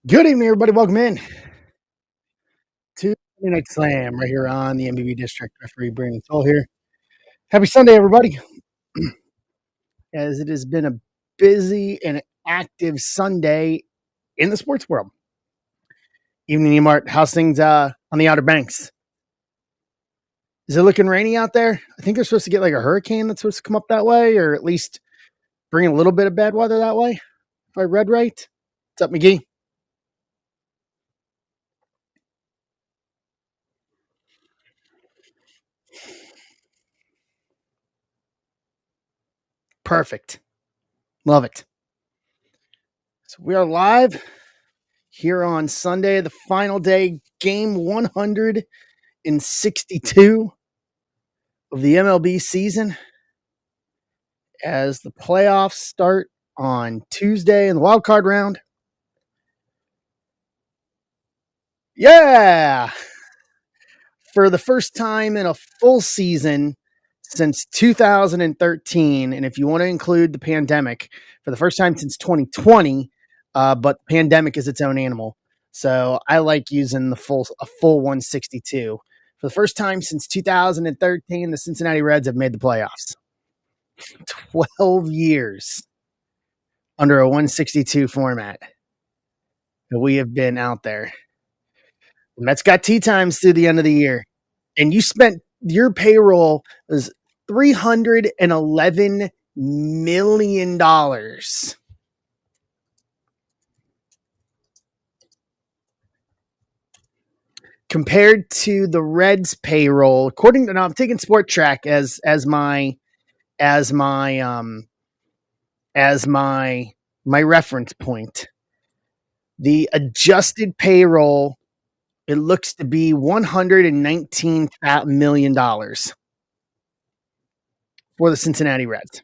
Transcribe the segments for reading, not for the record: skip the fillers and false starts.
Good evening, everybody. Welcome in to Monday Night Slam right here on the MBB District. Referee Brandon Toll here. Happy Sunday, everybody. As it has been a busy and active Sunday in the sports world. Evening, Mart. How's things on the Outer Banks? Is it looking rainy out there? I think they're supposed to get like a hurricane that's supposed to come up that way, or at least bring a little bit of bad weather that way. If I read right. What's up, McGee? Perfect. Love it. So we are live here on Sunday, the final day, game 162 of the MLB season, as the playoffs start on Tuesday in the wild card round. Yeah! For the first time in a full season since 2013, and if you want to include the pandemic, for the first time since 2020, but the pandemic is its own animal. So I like using a full 162. For the first time since 2013, the Cincinnati Reds have made the playoffs. 12 years under a 162 format that we have been out there. The Mets got tea times through the end of the year, and you spent your payroll was $311 million. Compared to the Reds payroll, according to now, I'm taking Sport Track as my reference point. The adjusted payroll, it looks to be $119 million for the Cincinnati Reds.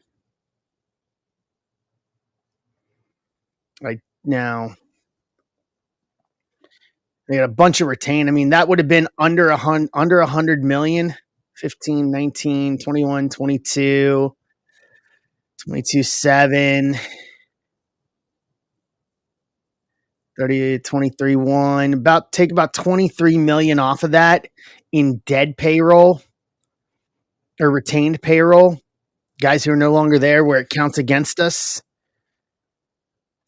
Right now, they got a bunch of retained. I mean, that would have been under 100 million. 15, 19, 21, 22, 22, 7, 30, 23, 1. Take about 23 million off of that in dead payroll or retained payroll. Guys who are no longer there where it counts against us.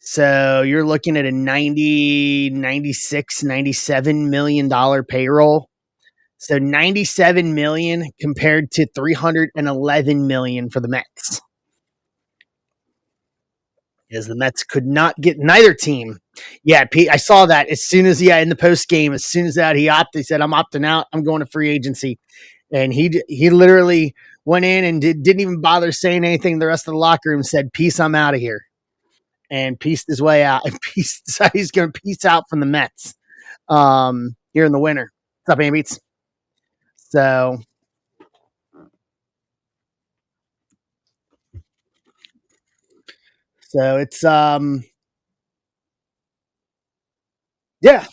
So you're looking at a 90, 96, 97 million dollar payroll. So 97 million compared to 311 million for the Mets. As the Mets could not get neither team. Yeah, Pete, I saw that as soon as in the post game, as soon as that he said, I'm opting out. I'm going to free agency. And he literally went in and didn't even bother saying anything. The rest of the locker room said, peace, I'm out of here. And pieced his way out. And he's going to peace out from the Mets here in the winter. What's up, Beats? So it's yeah.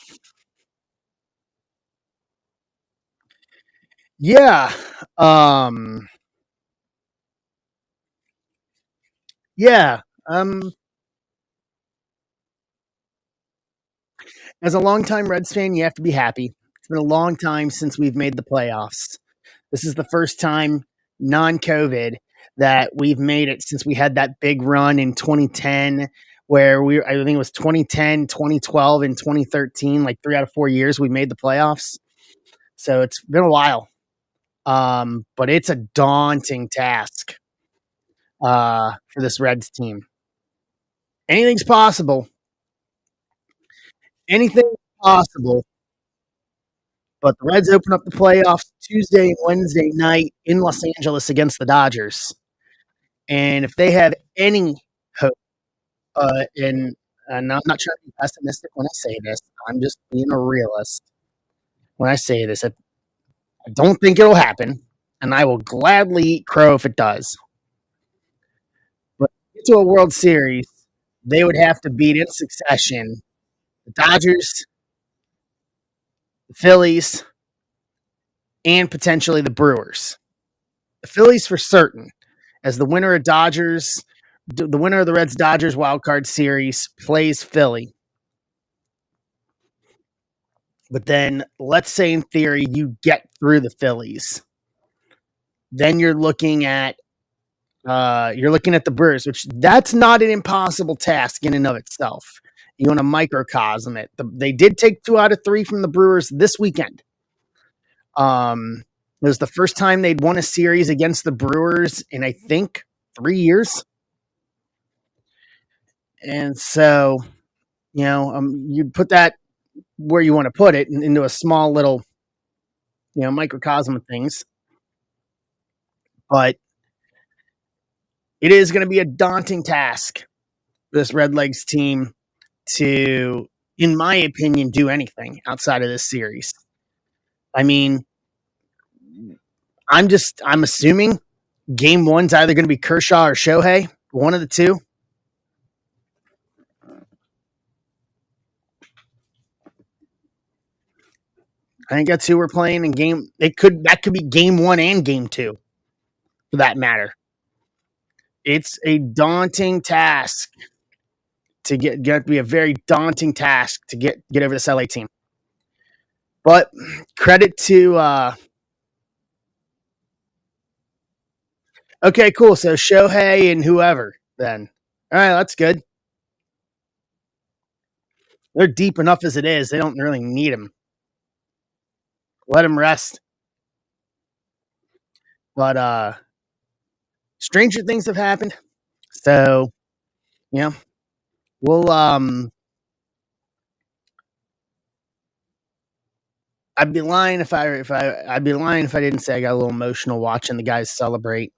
Yeah. Um yeah. Um as a longtime Reds fan, you have to be happy. It's been a long time since we've made the playoffs. This is the first time non-COVID that we've made it since we had that big run in 2010 where I think it was 2010, 2012 and 2013, like 3 out of 4 years we made the playoffs. So it's been a while. But it's a daunting task for this Reds team. Anything's possible. Anything possible. But the Reds open up the playoffs Tuesday and Wednesday night in Los Angeles against the Dodgers. And if they have any hope, and I'm not trying to be pessimistic when I say this, I'm just being a realist when I say this. I don't think it'll happen, and I will gladly eat crow if it does. But to get to a World Series, they would have to beat in succession the Dodgers, the Phillies, and potentially the Brewers. The Phillies for certain, as the winner of the winner of the Reds Dodgers wild card series plays Philly. But then let's say in theory you get through the Phillies. Then you're looking at the Brewers, which that's not an impossible task in and of itself. You want to microcosm it. They did take 2 out of 3 from the Brewers this weekend. It was the first time they'd won a series against the Brewers in I think 3 years. And so, you put that where you want to put it into a small little, microcosm of things. But it is going to be a daunting task for this Redlegs team to, in my opinion, do anything outside of this series. I mean, I'm assuming game one's either going to be Kershaw or Shohei, one of the two. I think that's who we're playing in game. That could be game one and game two, for that matter. It's a daunting task to get to be a very daunting task to get over this LA team. But credit to okay, cool. So Shohei and whoever then. All right, that's good. They're deep enough as it is. They don't really need him. Let him rest. But stranger things have happened. So, yeah. We'll I'd be lying if I'd be lying if I didn't say I got a little emotional watching the guys celebrate.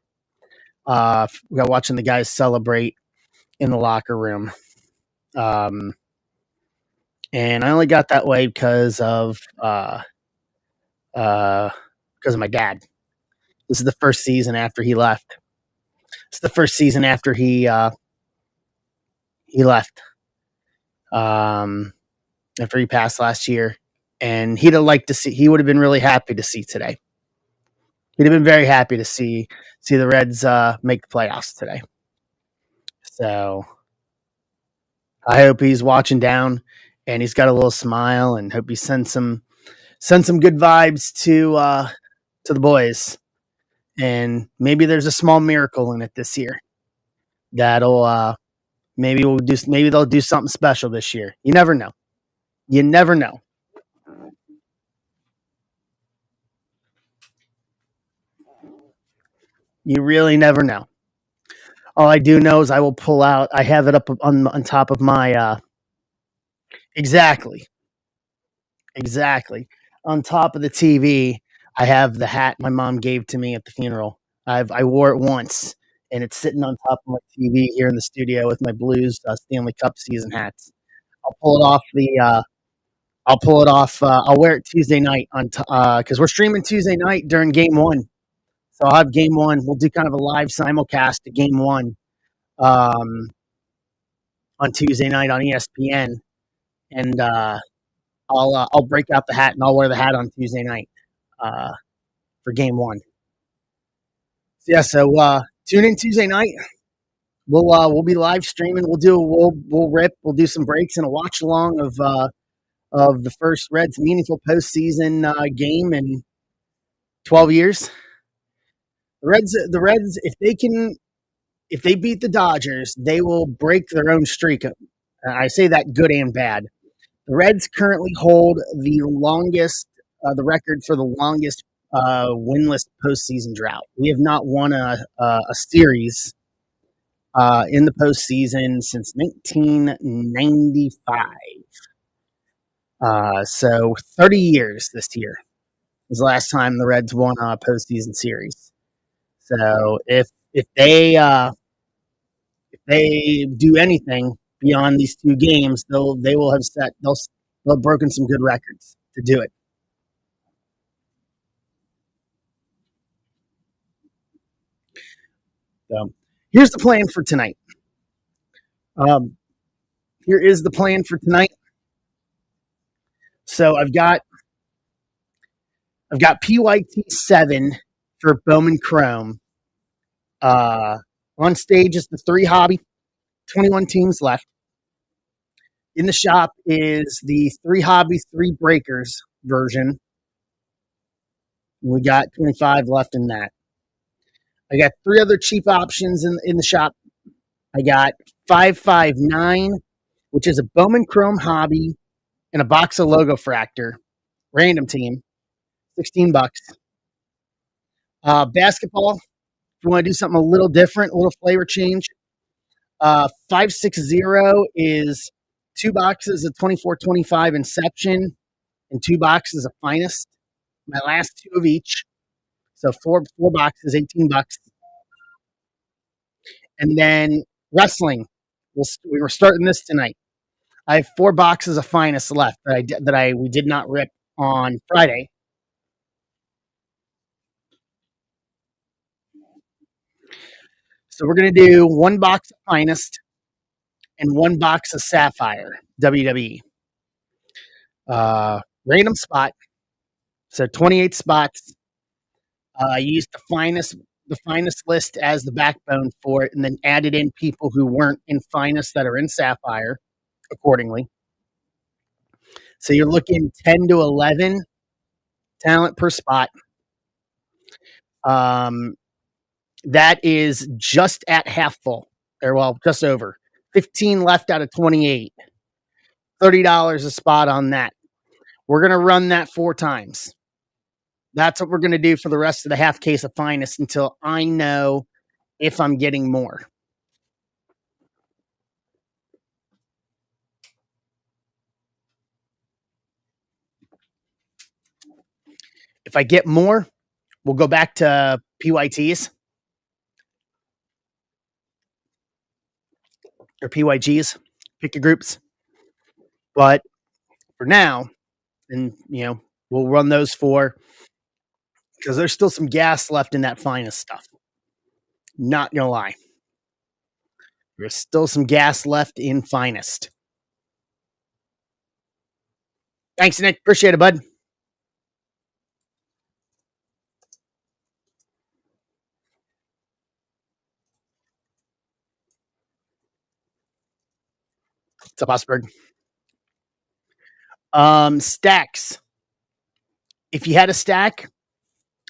We got watching the guys celebrate in the locker room. And I only got that way because of my dad. This is the first season after he left. It's the first season after he left. After he passed last year, and he'd have liked to see. He would have been really happy to see today. He'd have been very happy to see the Reds make the playoffs today. So I hope he's watching down and he's got a little smile, and hope he sends some good vibes to the boys. And maybe there's a small miracle in it this year that'll maybe they'll do something special this year. You never know. You never know. You really never know. All I do know is I will pull out. I have it up on top of my exactly, on top of the TV. I have the hat my mom gave to me at the funeral. I wore it once, and it's sitting on top of my TV here in the studio with my Blues Stanley Cup season hats. I'll pull it off I'll pull it off. I'll wear it Tuesday night because we're streaming Tuesday night during Game One. So I'll have Game One. We'll do kind of a live simulcast to Game One um, on Tuesday night on ESPN, and I'll break out the hat and I'll wear the hat on Tuesday night uh, for Game One. So, yeah, so tune in Tuesday night. We'll be live streaming. We'll rip. We'll do some breaks and a watch along of the first Reds meaningful postseason game in 12 years. The Reds, if they beat the Dodgers, they will break their own streak. I say that good and bad. The Reds currently hold the record for the longest winless postseason drought. We have not won a series in the postseason since 1995. So 30 years this year was the last time the Reds won a postseason series. So if they do anything beyond these two games, they'll have broken some good records to do it. So here's the plan for tonight. Um, here is the plan for tonight. So I've got PYT 7 for Bowman Chrome. On stage is the 3 hobby, 21 teams left. In the shop is the 3 hobbies, 3 breakers version. We got 25 left in that. I got 3 other cheap options in the shop. I got 559, which is a Bowman Chrome hobby and a box of Logo Fractor, random team, $16. Basketball, if you want to do something a little different, a little flavor change, 560 is 2 boxes of 24-25 Inception and 2 boxes of Finest. My last 2 of each. So four boxes, $18. And then wrestling. We were starting this tonight. I have 4 boxes of Finest left that we did not rip on Friday. So we're going to do 1 box of Finest and 1 box of Sapphire WWE. Random spot. So 28 spots. I used the finest list as the backbone for it, and then added in people who weren't in Finest that are in Sapphire accordingly. So you're looking 10 to 11 talent per spot. That is just at half full, or well, just over. 15 left out of 28. $30 a spot on that. We're going to run that 4 times. That's what we're going to do for the rest of the half case of Finest until I know if I'm getting more. If I get more, we'll go back to PYTs or PYGs, pick your groups. But for now, and we'll run those 4 because there's still some gas left in that Finest stuff. Not gonna lie. There's still some gas left in Finest. Thanks, Nick. Appreciate it, bud. What's up, Osberg? Stacks. If you had a stack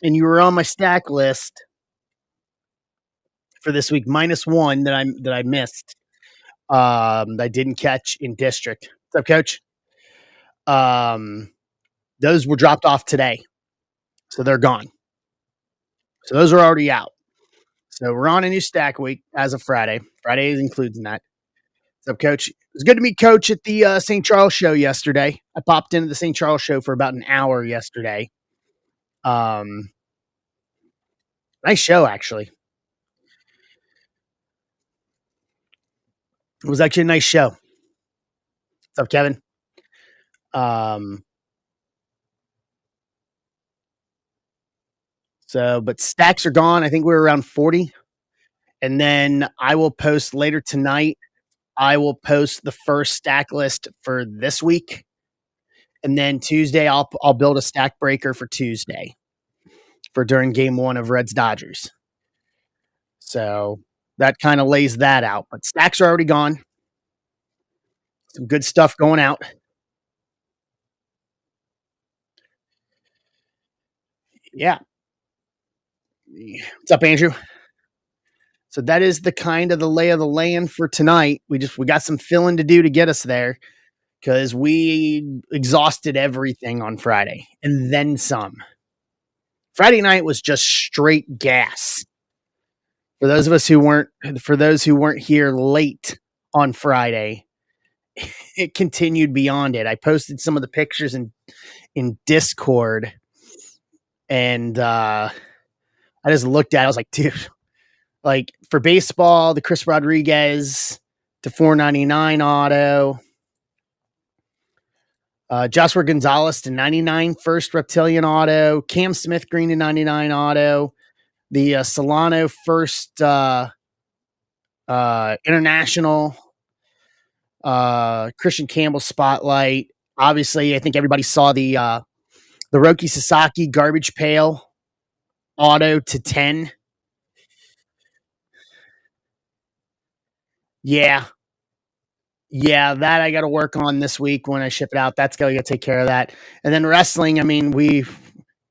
and you were on my stack list for this week, -1 that I missed, that I didn't catch in district. What's up, Coach? Those were dropped off today, so they're gone. So those are already out. So we're on a new stack week as of Friday. Friday includes in that. What's up, Coach? It was good to meet Coach at the St. Charles show yesterday. I popped into the St. Charles show for about an hour yesterday. Nice show, actually. It was actually a nice show. What's up, Kevin? Um, but stacks are gone. I think we're around 40. And then I will post later tonight. I will post the first stack list for this week. And then Tuesday, I'll build a stack breaker for Tuesday for during game one of Reds Dodgers. So that kind of lays that out. But stacks are already gone. Some good stuff going out. Yeah. What's up, Andrew? So that is the kind of the lay of the land for tonight. We got some filling to do to get us there because we exhausted everything on Friday and then some. Friday night was just straight gas. For those who weren't here late on Friday, it continued beyond it. I posted some of the pictures in Discord, and I just looked at it. I was like, dude, like for baseball, the Chris Rodriguez to 499 auto, Joshua Gonzalez to 99 first reptilian auto, Cam Smith green to 99 auto, the Solano first international, Christian Campbell spotlight. Obviously, I think everybody saw the Roki Sasaki garbage pail auto to 10. Yeah. Yeah, that I got to work on this week when I ship it out. That's going to take care of that. And then wrestling, I mean,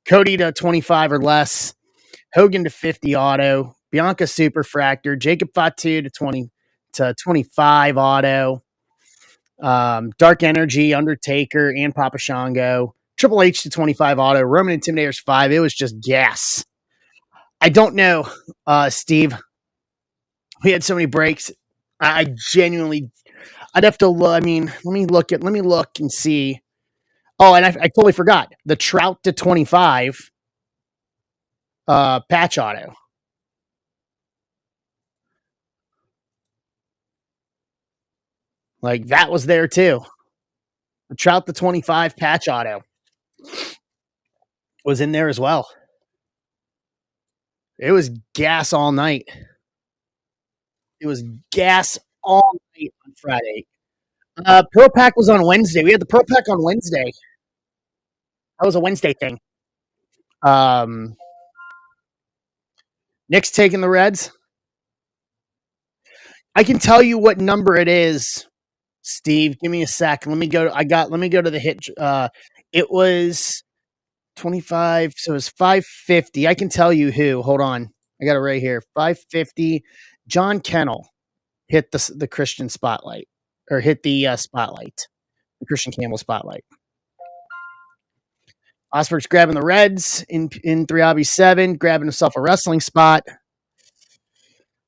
Cody to 25 or less, Hogan to 50 auto, Bianca super fractor, Jacob Fatu to 25 auto, Dark Energy, Undertaker, and Papa Shango, Triple H to 25 auto, Roman Intimidators 5. It was just gas. I don't know, Steve. We had so many breaks. I genuinely, I'd have to look. I mean, let me look and see. Oh, and I totally forgot the Trout to 25 patch auto. Like that was there too. The Trout to 25 patch auto was in there as well. It was gas all night. It was gas all night on Friday. Pro Pack was on Wednesday. We had the Pro Pack on Wednesday. That was a Wednesday thing. Nick's taking the Reds. I can tell you what number it is, Steve. Give me a sec. Let me go. Let me go to the hit. It was 25. So it was 550. I can tell you who. Hold on. I got it right here. 550. John Kennel hit the Christian spotlight or hit the spotlight, the Christian Campbell spotlight. Osberg's grabbing the Reds in 3obby7, grabbing himself a wrestling spot.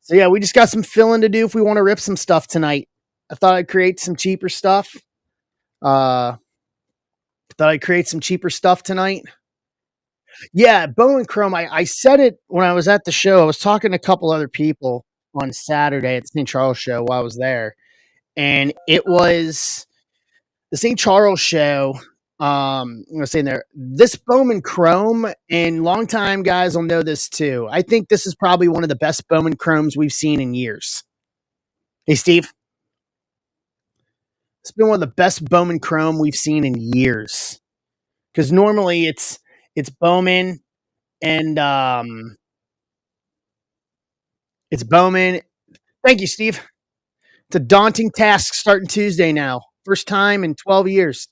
So yeah, we just got some filling to do if we want to rip some stuff tonight. I thought I'd create some cheaper stuff. Tonight. Yeah, Bowman Chrome. I said it when I was at the show. I was talking to a couple other people on Saturday at the St. Charles show while I was there. And it was the St. Charles show. I'm going to say in there, this Bowman Chrome, and longtime guys will know this too. I think this is probably one of the best Bowman Chromes we've seen in years. Hey, Steve. It's been one of the best Bowman Chrome we've seen in years. Because normally it's Bowman and it's Bowman. Thank you, Steve. It's a daunting task starting Tuesday now. First time in 12 years.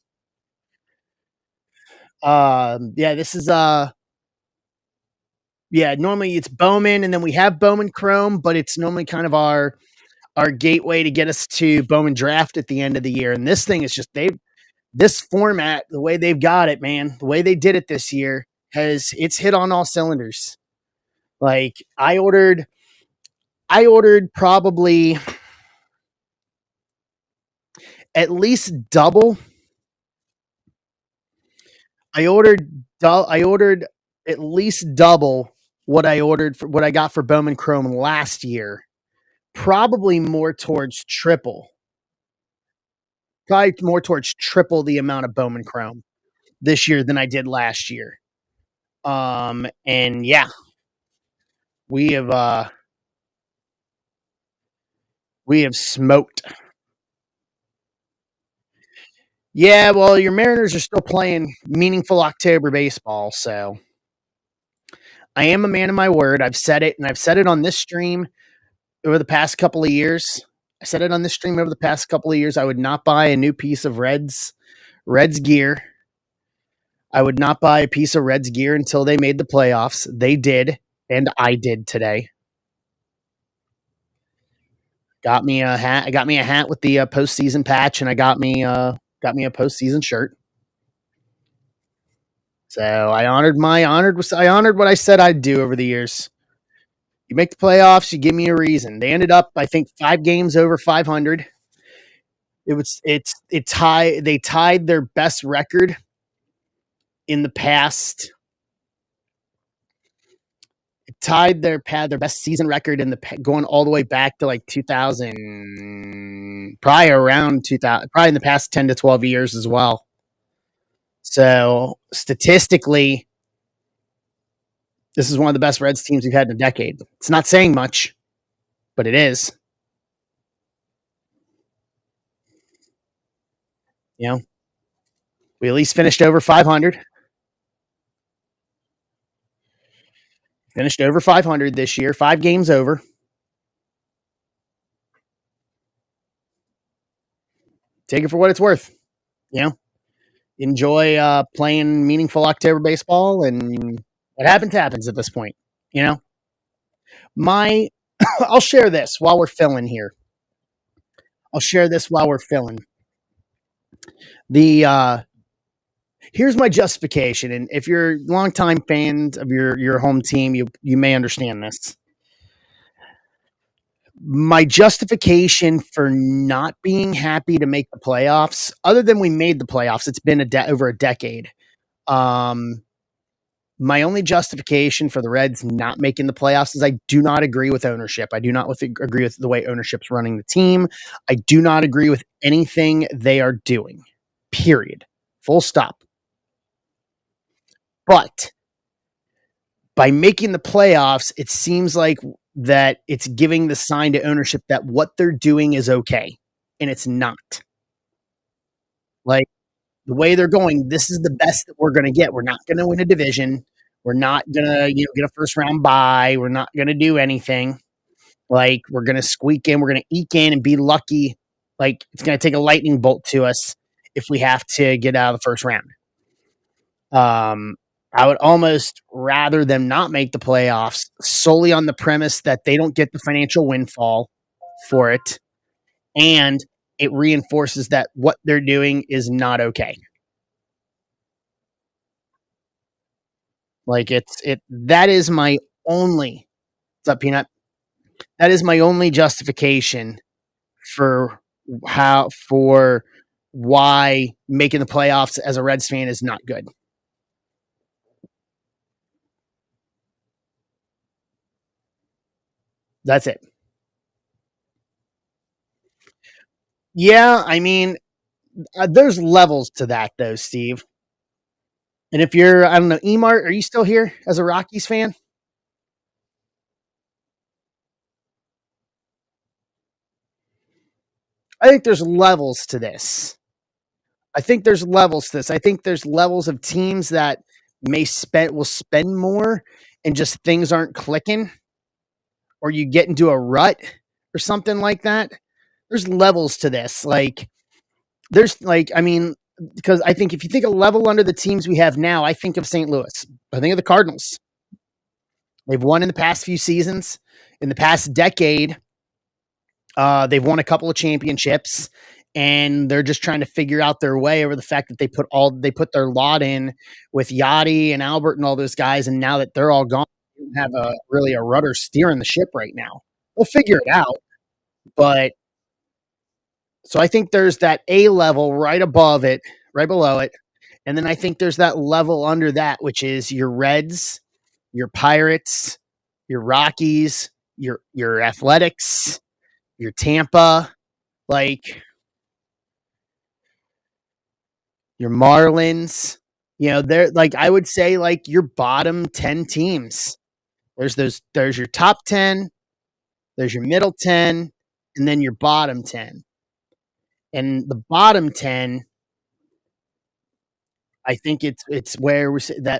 Yeah, this is normally it's Bowman, and then we have Bowman Chrome, but it's normally kind of our gateway to get us to Bowman Draft at the end of the year. And this thing is just this format, the way they've got it, man, the way they did it this year it's hit on all cylinders. Like I ordered probably at least double. I ordered at least double what I ordered for what I got for Bowman Chrome last year. Probably more towards triple. Probably more towards triple the amount of Bowman Chrome this year than I did last year. And yeah, we have uh we have smoked. Yeah, well, your Mariners are still playing meaningful October baseball, so I am a man of my word. I've said it, and I've said it on this stream over the past couple of years. I said it on this stream over the past couple of years. I would not buy a new piece of Reds gear. I would not buy a piece of Reds gear until they made the playoffs. They did, and I did today. Got me a hat. I got me a hat with the postseason patch, and I got me a postseason shirt. So I honored what I said I'd do over the years. You make the playoffs, you give me a reason. They ended up, I think, 5 games over 500. It's high. They tied their best record in the past. It tied their best season record in the going all the way back to like 2000, probably around 2000, probably in the past 10 to 12 years as well. So statistically, this is one of the best Reds teams we've had in a decade. It's not saying much, but it is. You know, we at least finished over 500. Finished over 500 this year, 5 games over. Take it for what it's worth. You know, enjoy playing meaningful October baseball, and what happens at this point. You know, my I'll share this while we're filling here. I'll share this while we're filling. The Here's my justification, and if you're longtime fans of your home team, you may understand this. My justification for not being happy to make the playoffs, other than we made the playoffs, it's been over a decade. Um, my only justification for the Reds not making the playoffs is I do not agree with ownership. I do not agree with the way ownership's running the team. I do not agree with anything they are doing. Period. Full stop. But by making the playoffs, it seems like that it's giving the sign to ownership that what they're doing is okay, and it's not. Like the way they're going, this is the best that we're going to get. We're not going to win a division. We're not going to, get a first round bye. We're not going to do anything. Like we're going to squeak in. We're going to eke in and be lucky. Like it's going to take a lightning bolt to us if we have to get out of the first round. I would almost rather them not make the playoffs solely on the premise that they don't get the financial windfall for it, and it reinforces that what they're doing is not okay. Like that is my only what's up, Peanut? That is my only justification for why making the playoffs as a Reds fan is not good. That's it. Yeah, I mean, there's levels to that though, Steve. And if you're, I don't know, Emart, are you still here as a Rockies fan? I think there's levels to this. I think there's levels to this. I think there's levels of teams that will spend more and just things aren't clicking, or you get into a rut or something like that. There's levels to this. Like there's like, I mean, because I think if you think a level under the teams we have now, I think of St. Louis. I think of the Cardinals. They've won in the past few seasons. In the past decade, they've won a couple of championships, and they're just trying to figure out their way over the fact that they put their lot in with Yachty and Albert and all those guys, and now that they're all gone, they don't have really a rudder steering the ship right now. We'll figure it out, but so I think there's that A level right above it, right below it, and then I think there's that level under that, which is your Reds, your Pirates, your Rockies, your Athletics, your Tampa, like your Marlins. They're like, I would say, like, your bottom 10 teams. There's your top 10, there's your middle 10, and then your bottom 10. And the bottom 10, I think it's where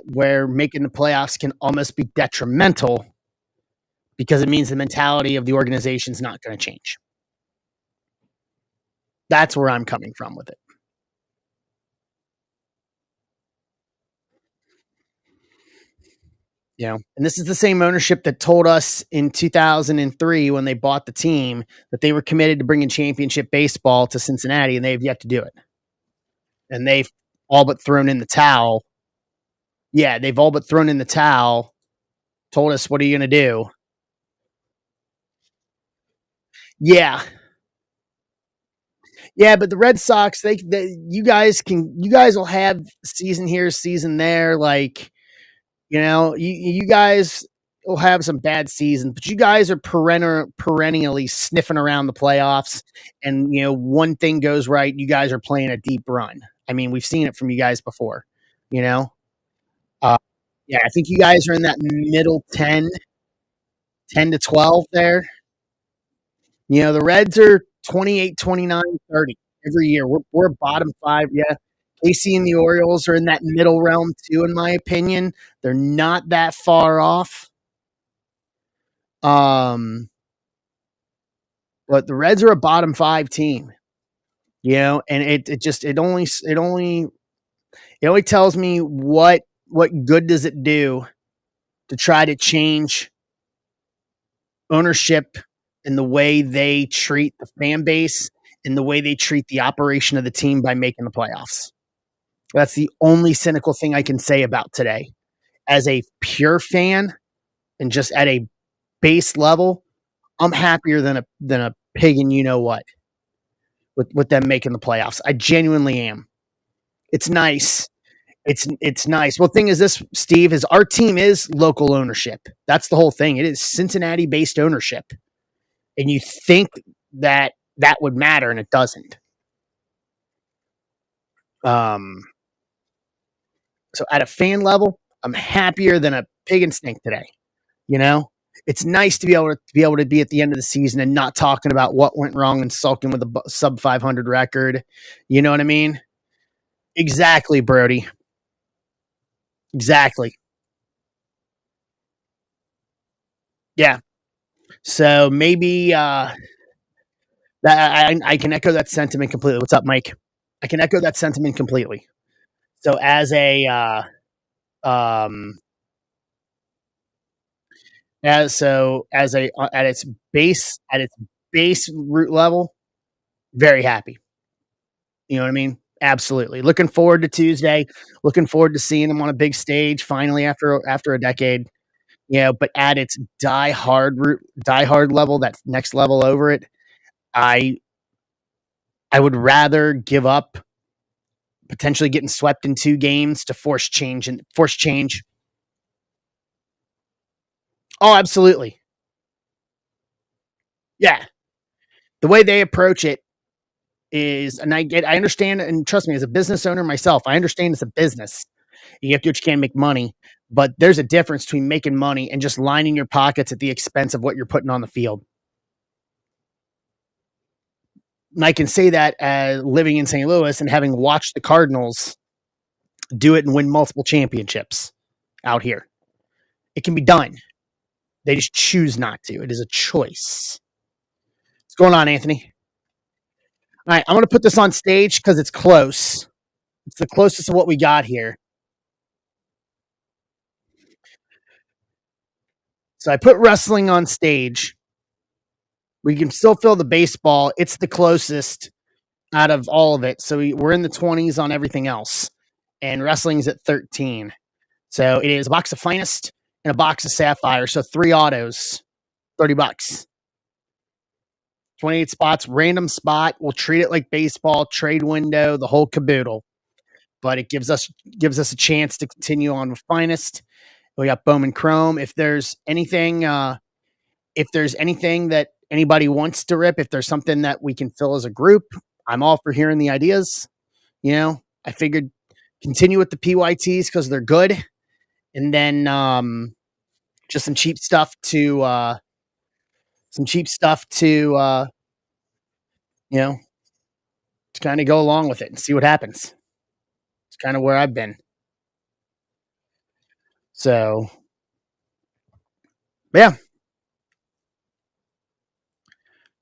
where making the playoffs can almost be detrimental because it means the mentality of the organization is not going to change. That's where I'm coming from with it. And this is the same ownership that told us in 2003 when they bought the team that they were committed to bringing championship baseball to Cincinnati, and they've yet to do it. And they've all but thrown in the towel. Yeah, they've all but thrown in the towel, told us, what are you going to do? Yeah. Yeah, but the Red Sox, you guys will have season here, season there. Like, you guys will have some bad seasons, but you guys are perennially sniffing around the playoffs. And, one thing goes right, you guys are playing a deep run. I mean, we've seen it from you guys before, you know? Uh, yeah, I think you guys are in that middle 10 to 12 there. The Reds are 28, 29, 30 every year. We're bottom five. Yeah. KC and the Orioles are in that middle realm too, in my opinion. They're not that far off. But the Reds are a bottom five team, and it only tells me what good does it do to try to change ownership and the way they treat the fan base and the way they treat the operation of the team by making the playoffs. That's the only cynical thing I can say about today. As a pure fan and just at a base level, I'm happier than a pig and you know what with them making the playoffs. I genuinely am. It's nice. It's nice. Well, the thing is this, Steve, is our team is local ownership. That's the whole thing. It is Cincinnati based ownership. And you think that would matter, and it doesn't. So at a fan level, I'm happier than a pig and stink today. It's nice to be able to be at the end of the season and not talking about what went wrong and sulking with a sub 500 record. You know what I mean? Exactly, Brody. Exactly. Yeah. So maybe that I can echo that sentiment completely. What's up, Mike? I can echo that sentiment completely. So as a at its base root level, very happy. You know what I mean? Absolutely. Looking forward to Tuesday. Looking forward to seeing them on a big stage finally after a decade. But at its die hard level, that next level over it, I would rather give up potentially getting swept in 2 games to force change. Oh, absolutely. Yeah. The way they approach it is, and I understand, and trust me, as a business owner myself, I understand it's a business. You have to do what you can to make money, but there's a difference between making money and just lining your pockets at the expense of what you're putting on the field. And I can say that as living in St. Louis and having watched the Cardinals do it and win multiple championships out here. It can be done. They just choose not to. It is a choice. What's going on, Anthony? All right, I'm going to put this on stage because it's close. It's the closest of what we got here. So I put wrestling on stage. We can still feel the baseball. It's the closest out of all of it. So we're in the 20s on everything else. And wrestling's at 13. So it is a box of Finest and a box of Sapphire. So 3 autos, $30. 28 spots, random spot. We'll treat it like baseball, trade window, the whole caboodle. But it gives us a chance to continue on with Finest. We got Bowman Chrome. If there's anything that anybody wants to rip, if there's something that we can fill as a group, I'm all for hearing the ideas. I figured continue with the PYTs because they're good, and then just some cheap stuff to you know to kind of go along with it and see what happens. It's kind of where I've been. So yeah.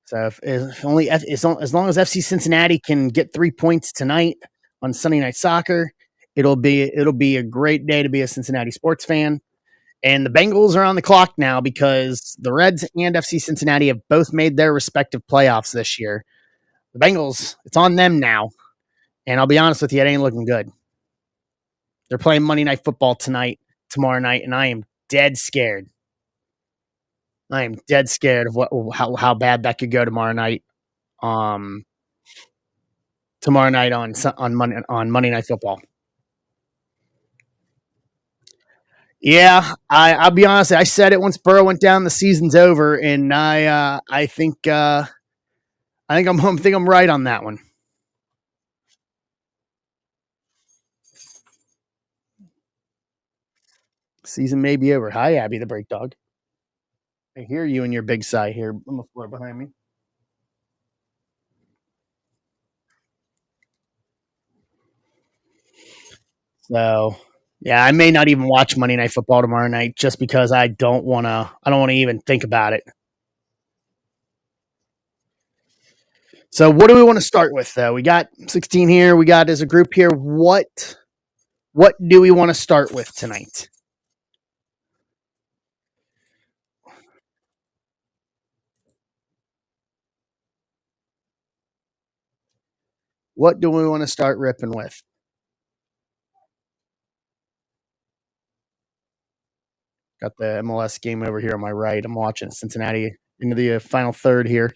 So if only as long as FC Cincinnati can get 3 points tonight on Sunday Night Soccer, it'll be a great day to be a Cincinnati sports fan. And the Bengals are on the clock now because the Reds and FC Cincinnati have both made their respective playoffs this year. The Bengals, it's on them now. And I'll be honest with you, it ain't looking good. They're playing Monday Night Football tomorrow night, and I am dead scared. I am dead scared of how bad that could go tomorrow night. Um, Tomorrow night on Monday Night Football. Yeah, I'll be honest. I said it once Burrow went down. The season's over, and I think I'm right on that one. Season may be over. Hi, Abby the Break Dog. I hear you and your big sigh here on the floor behind me. So yeah, I may not even watch Monday Night Football tomorrow night just because I don't want to. I don't want to even think about it. So what do we want to start with though? We got 16 here. We got as a group here. What do we want to start with tonight? What do we want to start ripping with? Got the MLS game over here on my right. I'm watching Cincinnati into the final third here.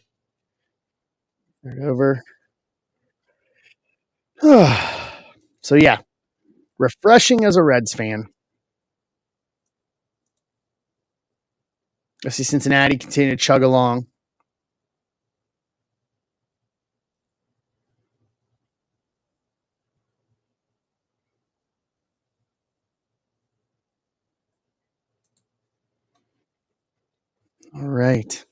Third over. So yeah, refreshing as a Reds fan. I see Cincinnati continue to chug along. All right.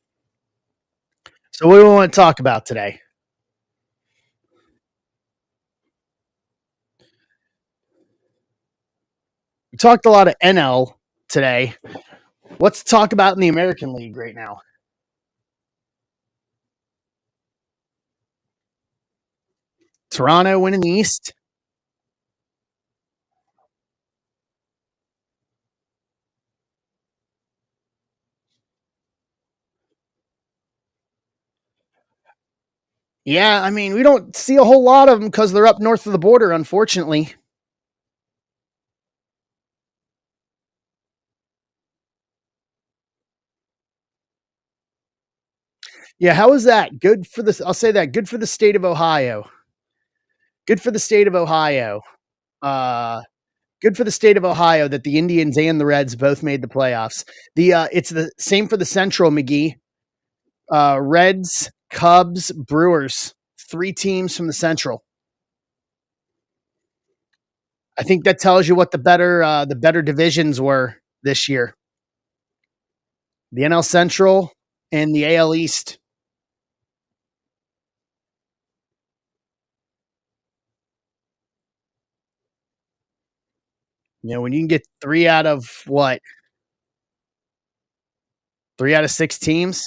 So what do we want to talk about today? We talked a lot of NL today. Let's talk about in the American League right now. Toronto winning the East. Yeah, I mean, we don't see a whole lot of them because they're up north of the border, unfortunately. Yeah, how is that? Good for this. I'll say that. Good for the state of Ohio. Good for the state of Ohio. Uh, Good for the state of Ohio that the Indians and the Reds both made the playoffs. It's the same for the Central, McGee. Reds, Cubs, Brewers, 3 teams from the Central. I think that tells you what the better divisions were this year. The NL Central and the AL East. You know, when you can get three out of 6 teams.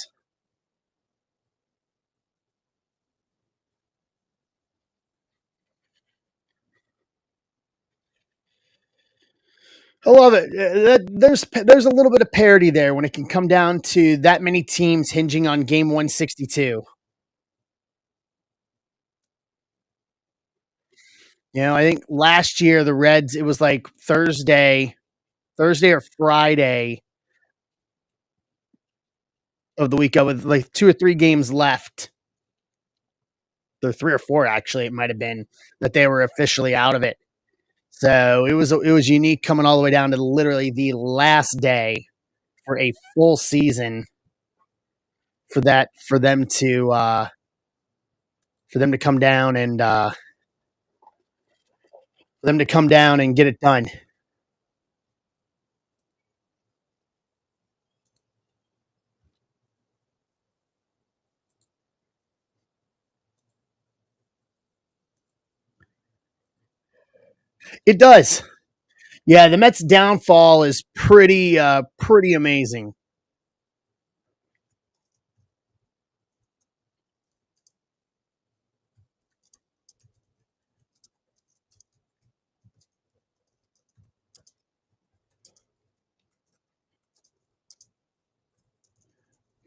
I love it. There's a little bit of parity there when it can come down to that many teams hinging on game 162. You know, I think last year the Reds, it was like Thursday or Friday of the week with like 2 or 3 games left. Or 3 or 4 actually, it might have been that they were officially out of it. So it was unique coming all the way down to literally the last day for a full season for them to come down and for them to come down and get it done. It does. Yeah, the Mets' downfall is pretty amazing.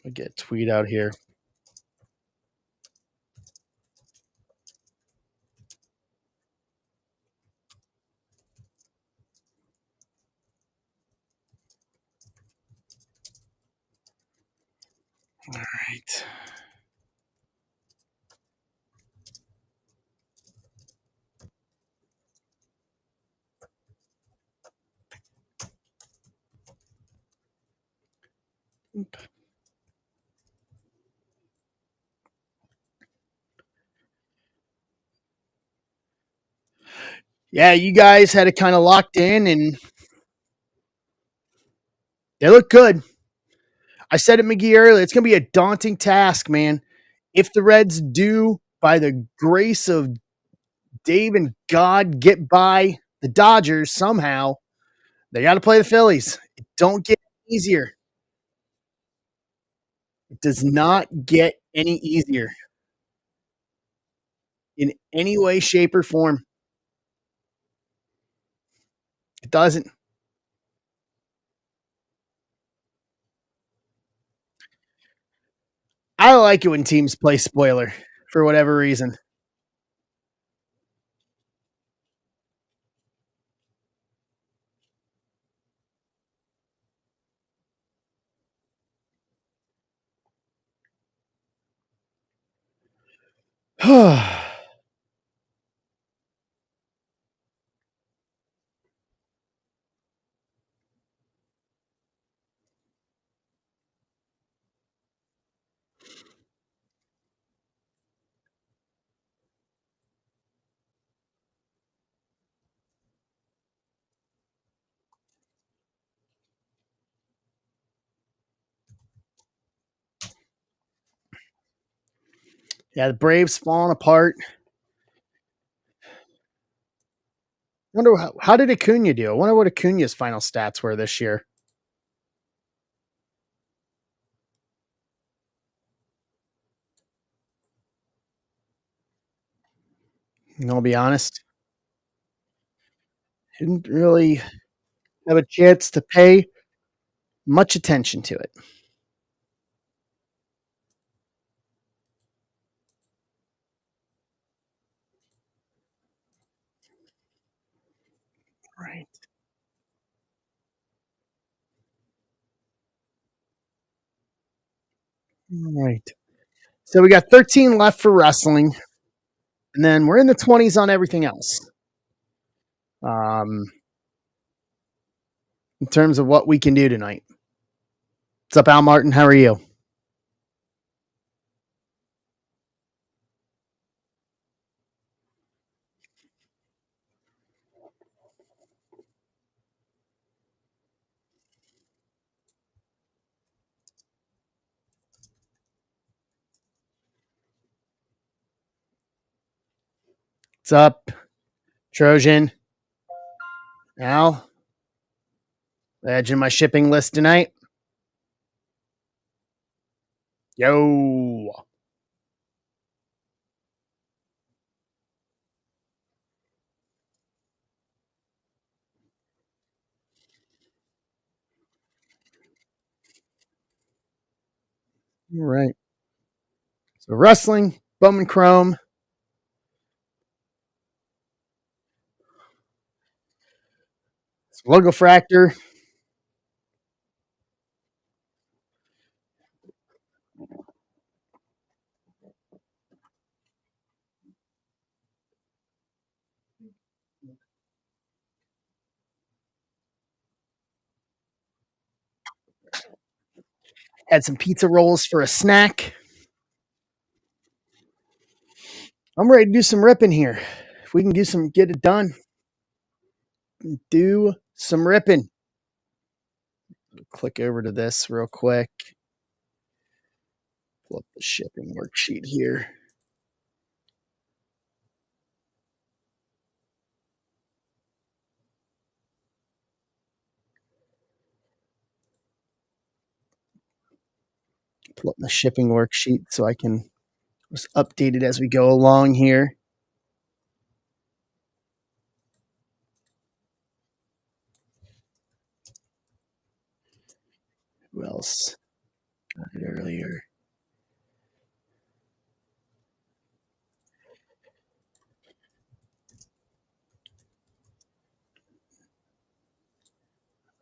I'll get a tweet out here. All right. Yeah, you guys had it kind of locked in, and they look good. I said it, McGee, earlier. It's going to be a daunting task, man. If the Reds do, by the grace of Dave and God, get by the Dodgers somehow, they got to play the Phillies. It don't get easier. It does not get any easier in any way, shape, or form. It doesn't. I like it when teams play spoiler for whatever reason. Yeah, the Braves falling apart. Wonder how did Acuna do? I wonder what Acuna's final stats were this year. And I'll be honest, didn't really have a chance to pay much attention to it. Right. All right. So we got 13 left for wrestling, and then we're in the 20s on everything else. Um, in terms of what we can do tonight. What's up, Al Martin? How are you? What's up, Trojan? Al, edge in my shipping list tonight. Yo. All right. So wrestling, Bowman Chrome, Logo Fractor. Had some pizza rolls for a snack. I'm ready to do some ripping here. If we can get it done. Do some ripping. Click over to this real quick. Pull up the shipping worksheet here. Pull up the shipping worksheet so I can just update it as we go along here. Who else got it earlier?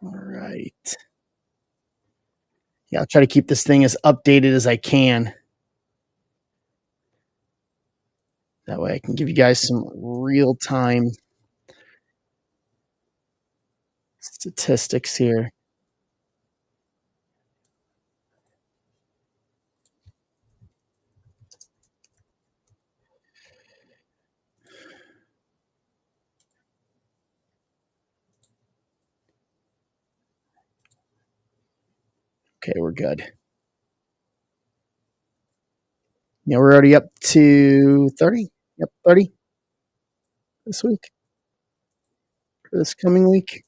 All right. Yeah, I'll try to keep this thing as updated as I can. That way I can give you guys some real time statistics here. Okay, we're good. Yeah, we're already up to 30. Yep, 30 this week, for this coming week.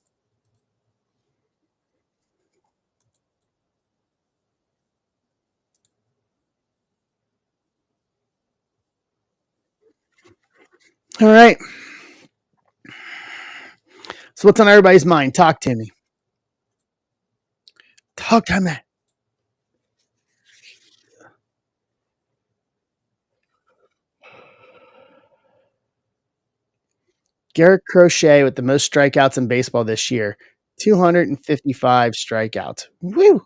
All right. So what's on everybody's mind? Talk to me. Talk to me. Garrett Crochet with the most strikeouts in baseball this year. 255 strikeouts. Woo!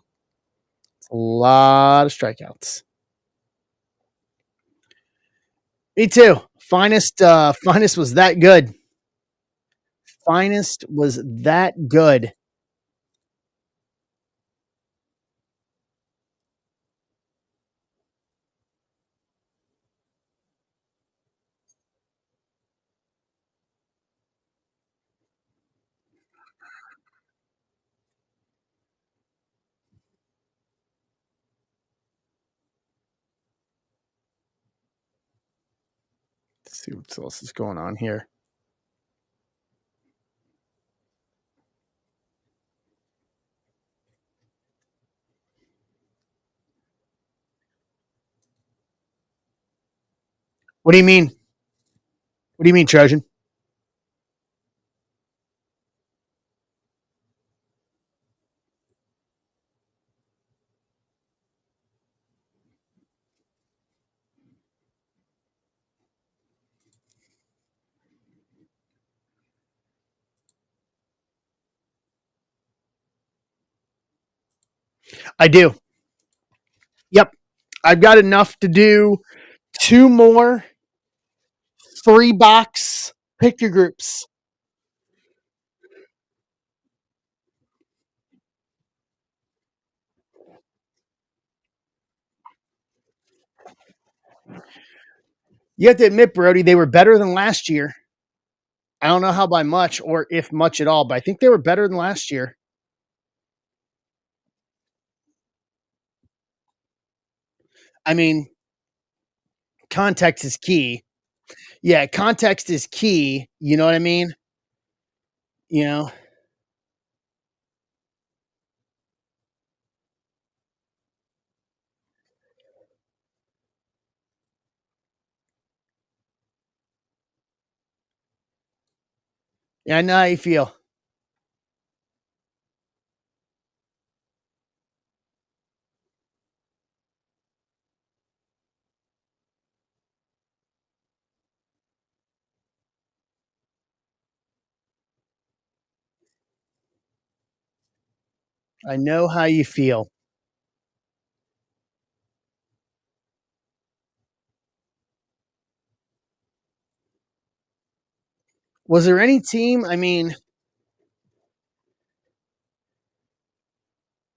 It's a lot of strikeouts. Me too. Finest was that good. Finest was that good. Let's see what else is going on here. What do you mean? What do you mean, Trojan? I do. Yep. I've got enough to do two more 3 box pick your groups. You have to admit, Brody, they were better than last year. I don't know how by much or if much at all, but I think they were better than last year. I mean, context is key. Yeah, context is key. You know what I mean? You know? Yeah, I know how you feel. I know how you feel. Was there any team? I mean,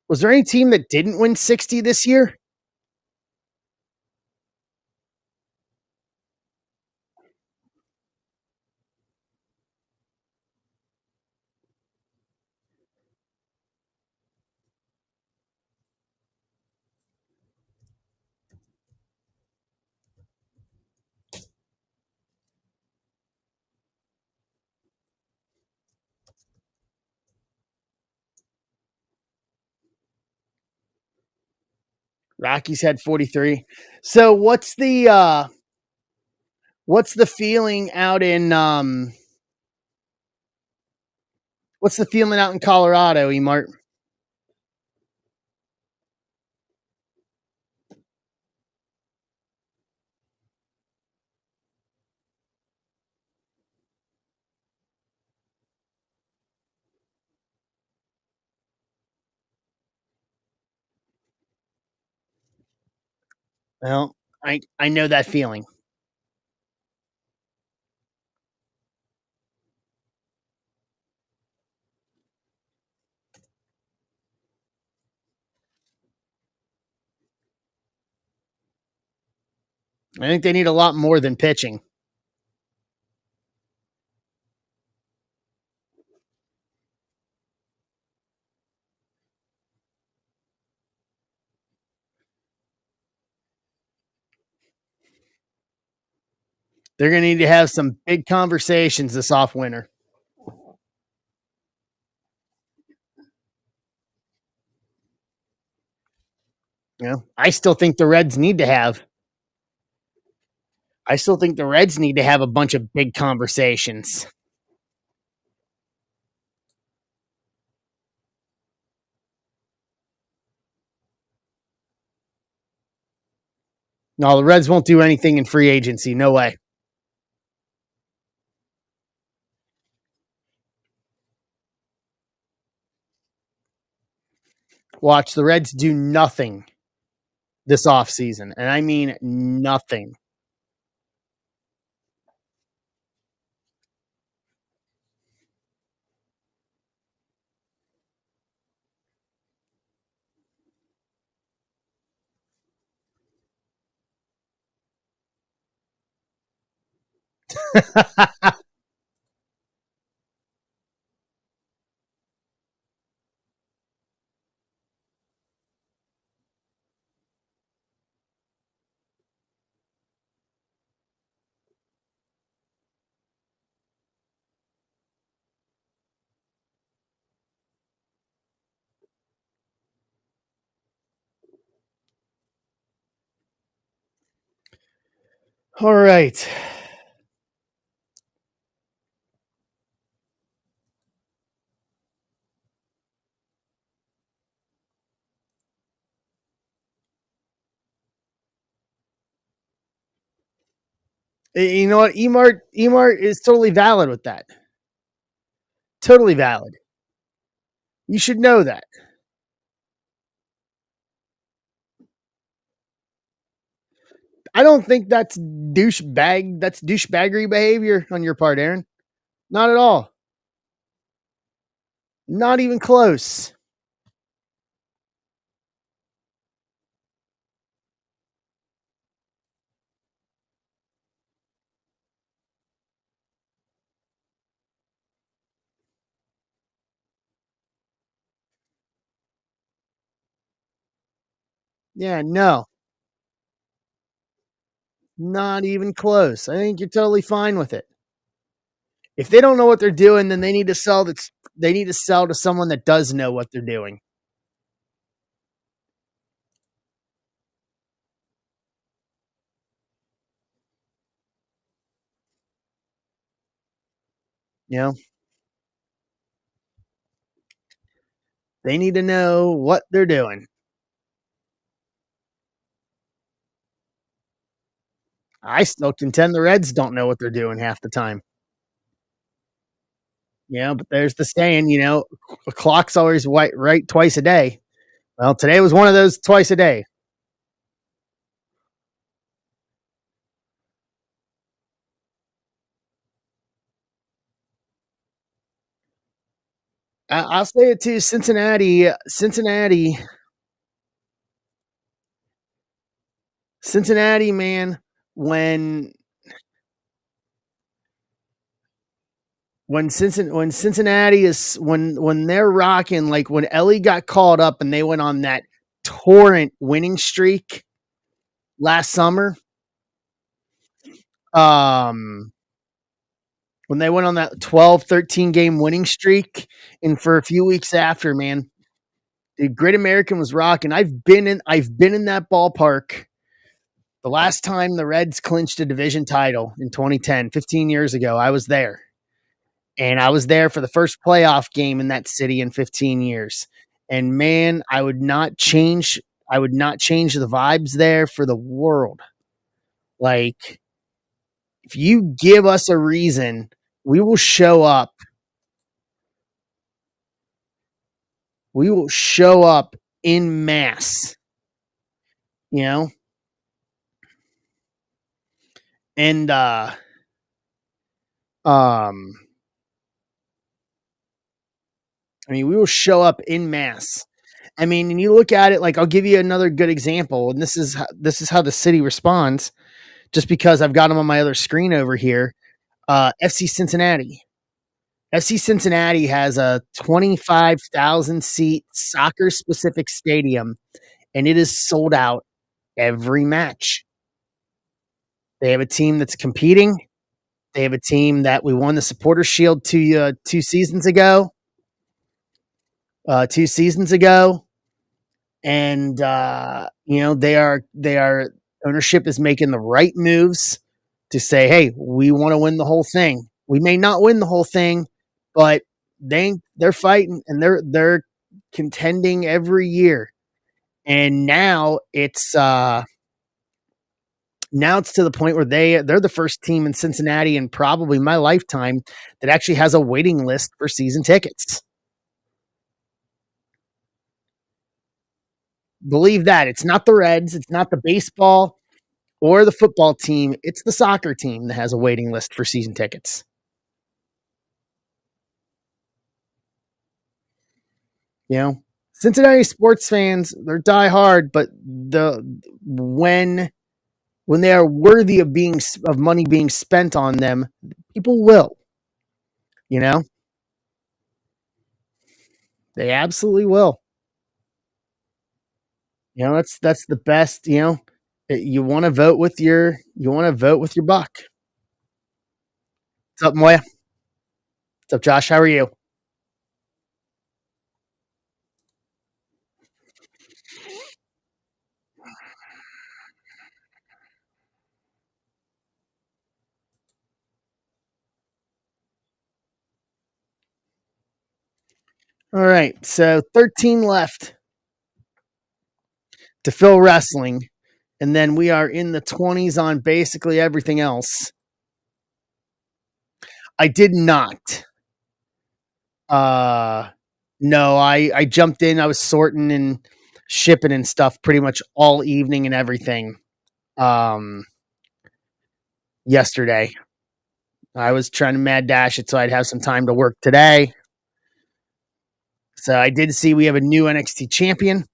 was there any team that didn't win 60 this year? Rockies had 43. So what's the feeling out in what's the feeling out in Colorado, Emart? Well, I know that feeling. I think they need a lot more than pitching. They're going to need to have some big conversations this off winter. You know, I still think the Reds need to have a bunch of big conversations. No, the Reds won't do anything in free agency. No way. Watch the Reds do nothing this offseason. And I mean nothing. All right. You know what? Emart is totally valid with that. Totally valid. You should know that. I don't think that's douchebag. That's douchebaggery behavior on your part, Aaron. Not at all. Not even close. Yeah, no, not even close. I think you're totally fine with it. If they don't know what they're doing, then they need to sell. That's they need to sell to someone that does know what they're doing. You know, they need to know what they're doing. I still contend the Reds don't know what they're doing half the time. But there's the saying, a clock's always right twice a day. Well, today was one of those twice a day. I'll say it too. Cincinnati, man. When Cincinnati is when they're rocking, like when Ellie got called up and they went on that torrent winning streak last summer. Um, when they went on that 12, 13 game winning streak, and for a few weeks after, man, Dude, Great American was rocking. I've been in that ballpark. The last time the Reds clinched a division title in 2010, 15 years ago, I was there. And I was there for the first playoff game in that city in 15 years. And man, I would not change the vibes there for the world. Like, if you give us a reason, we will show up. We will show up in mass, you know? And um I mean, we will show up in mass. I mean, and you look at it like I'll give you another good example, and this is how the city responds. Just because I've got them on my other screen over here, FC Cincinnati. FC Cincinnati has a 25,000 seat soccer specific stadium, and it is sold out every match. They have a team that's competing. They have a team that we won the Supporter Shield 2 seasons ago. 2 seasons ago, and they are ownership is making the right moves to say, hey, we want to win the whole thing. We may not win the whole thing, but they're fighting and they're contending every year. And now it's to the point where they're the first team in Cincinnati in probably my lifetime that actually has a waiting list for season tickets. Believe that. It's not the Reds, it's not the baseball or the football team, it's the soccer team that has a waiting list for season tickets. You know, Cincinnati sports fans, they're die hard, but when they are worthy of money being spent on them, people will. You know, they absolutely will. That's the best. You want to vote with your buck. What's up, Moya? What's up, Josh? How are you? All right, so 13 left to fill wrestling, and then we are in the 20s on basically everything else. I did not. Uh no, I jumped in. I was sorting and shipping and stuff pretty much all evening and everything. Um Yesterday. I was trying to mad dash it so I'd have some time to work today. So I did see we have a new NXT champion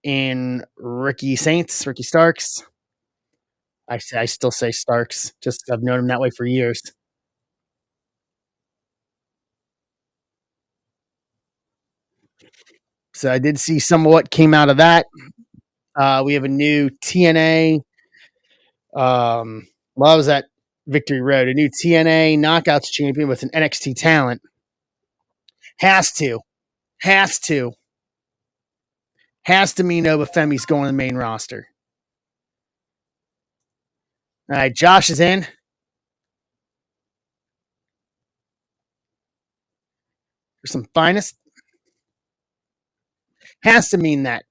in Ricky Starks. I still say Starks, just I've known him that way for years. So I did see some of what came out of that. We have a new TNA. Well, I was at Victory Road, a new TNA Knockouts champion with an NXT talent. Has to, has to, has to mean Nova Femi's going to the main roster. All right, Josh is in. For some finest. Has to mean that.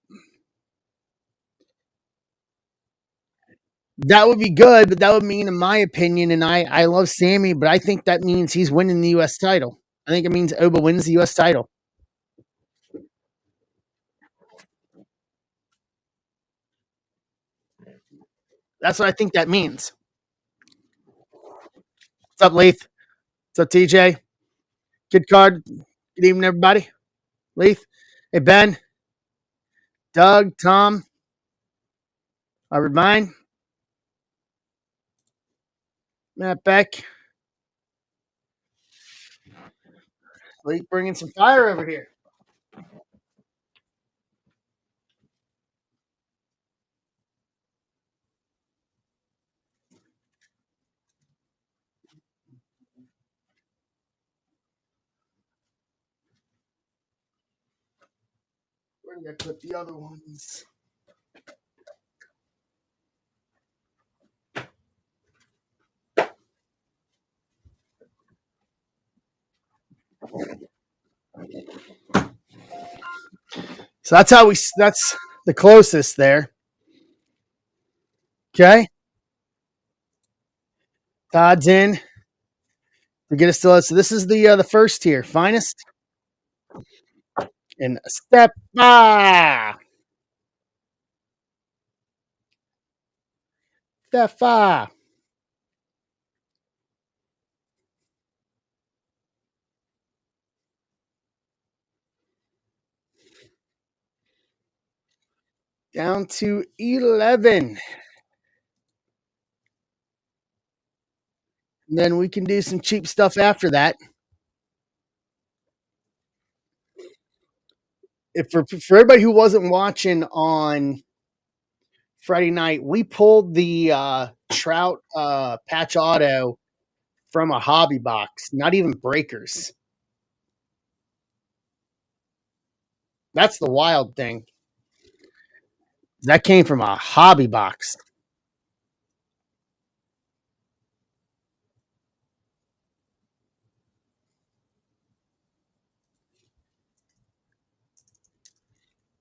That would be good, but that would mean, in my opinion, and I love Sammy, but I think that means he's winning the U.S. title. I think it means Oba wins the U.S. title. That's what I think that means. What's up, Leith? What's up, TJ? Kid Card. Good evening, everybody. Leith. Hey, Ben. Doug. Tom. Robert Vine. Matt Beck. Leith bringing some fire over here. Where did I put the other ones? So that's how we. That's the closest there. Okay, Todd's in. We get us to. So this is the first tier, finest and step Stefa. Down to 11. And then we can do some cheap stuff after that. If for everybody who wasn't watching on Friday night, we pulled the Trout patch auto from a hobby box, not even breakers. That's the wild thing. That came from a hobby box.